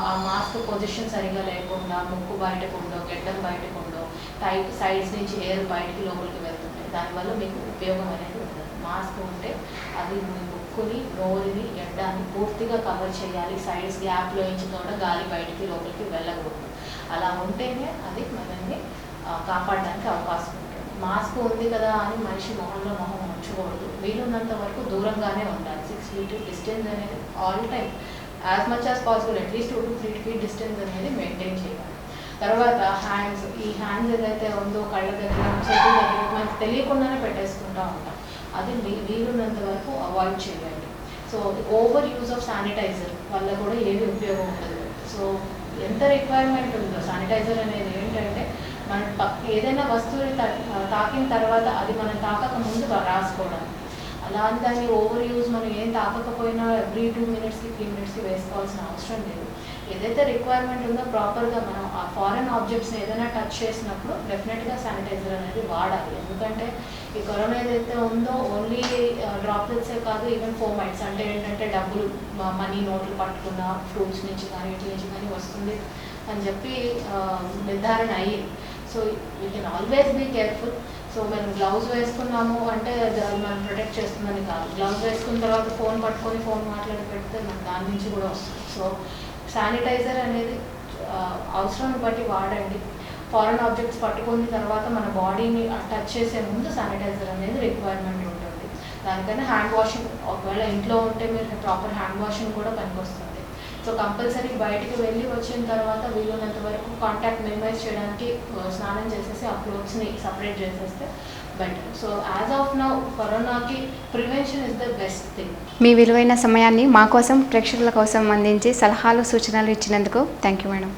ఆ మాస్క్ పొజిషన్ సరిగా లేకుండా ముక్కు బయటకు ఉండో, గెడ్డం బయటకు ఉండో, టైట్ సైడ్స్ నుంచి ఎయిర్ బయటికి లోపలికి వెళ్తుంది, దానివల్ల మీకు ఉపయోగం అనేది ఉండదు. మాస్క్ ఉంటే అది మీ ముక్కుని, నోరుని, గెడ్డాన్ని పూర్తిగా కవర్ చేయాలి. సైడ్స్ గ్యాప్లో నుంచి కూడా గాలి బయటికి లోపలికి వెళ్ళకూడదు. అలా ఉంటేనే అది మనల్ని కాపాడడానికి అవకాశం ఉంటుంది. మాస్క్ ఉంది కదా అని మనిషి మొహంలో మొహం ఉంచకూడదు. వీలున్నంత వరకు దూరంగానే ఉండాలి. 6 feet డిస్టెన్స్ అనేది all time as much as possible at least 2 to 3 feet distance అనేది మెయింటైన్ చేయాలి. తర్వాత హ్యాండ్స్, ఈ హ్యాండ్స్ ఏదైతే ఉందో కళ్ళ దగ్గర, చేతుల దగ్గర మనకు తెలియకుండానే పెట్టేసుకుంటూ ఉంటాం, అది వీలున్నంత వరకు అవాయిడ్ చేయండి. So over use of sanitizer వల్ల కూడా ఏమి ఉపయోగం ఉండదు. సో ఎంత రిక్వైర్మెంట్ ఉందో శానిటైజర్ అనేది ఏంటంటే మన ఏదైనా వస్తువుని తాకిన తర్వాత అది మనం తాకక ముందు రాసుకోవడం. అలా దాన్ని ఓవర్ యూజ్ మనం ఏం తాకకపోయినా ఎవ్రీ 2 minutes 3 minutes వేసుకోవాల్సిన అవసరం లేదు. ఏదైతే రిక్వైర్మెంట్ ఉందో ప్రాపర్గా మనం ఆ ఫారెన్ ఆబ్జెక్ట్స్ని ఏదైనా టచ్ చేసినప్పుడు డెఫినెట్గా శానిటైజర్ అనేది వాడాలి. ఎందుకంటే ఈ కరోనా ఏదైతే ఉందో ఓన్లీ డ్రాప్లెట్సే కాదు, ఈవెన్ ఫోమైట్స్ అంటే ఏంటంటే డబ్బులు, మనీ, నోట్లు పట్టుకున్న ఫ్రూట్స్ నుంచి కానీ వీటి నుంచి కానీ వస్తుంది అని చెప్పి నిర్ధారణ అయ్యింది. So we can always be careful. So మనం గ్లౌజ్ వేసుకున్నాము అంటే మనం ప్రొటెక్ట్ చేస్తుందని కాదు. గ్లౌజ్ వేసుకున్న తర్వాత ఫోన్ పట్టుకొని ఫోన్ మాట్లాడి పెడితే మనకు దాని నుంచి కూడా వస్తుంది. సో శానిటైజర్ అనేది అవసరం బట్టి వాడండి. ఫారెన్ ఆబ్జెక్ట్స్ పట్టుకున్న తర్వాత మన బాడీని టచ్ చేసే ముందు శానిటైజర్ అనేది రిక్వైర్మెంట్ ఉంటుంది. దానికన్నా హ్యాండ్ వాషింగ్, ఒకవేళ ఇంట్లో ఉంటే మీరు ప్రాపర్ హ్యాండ్ వాషింగ్ కూడా పనికొస్తుంది. సో కంపల్సరీ బయటికి వెళ్ళి వచ్చిన తర్వాత వీలున్నంత వరకు కాంటాక్ట్ మినిమైజ్ చేయడానికి స్నానం చేసేసి ఆ క్లోత్స్ని సపరేట్ చేసేస్తే better. So as of now కరోనాకి prevention is the best thing. మీ విలువైన సమయాన్ని మా కోసం, ప్రేక్షకుల కోసం అందించి సలహాలు, సూచనలు ఇచ్చినందుకు థ్యాంక్ యూ మేడం.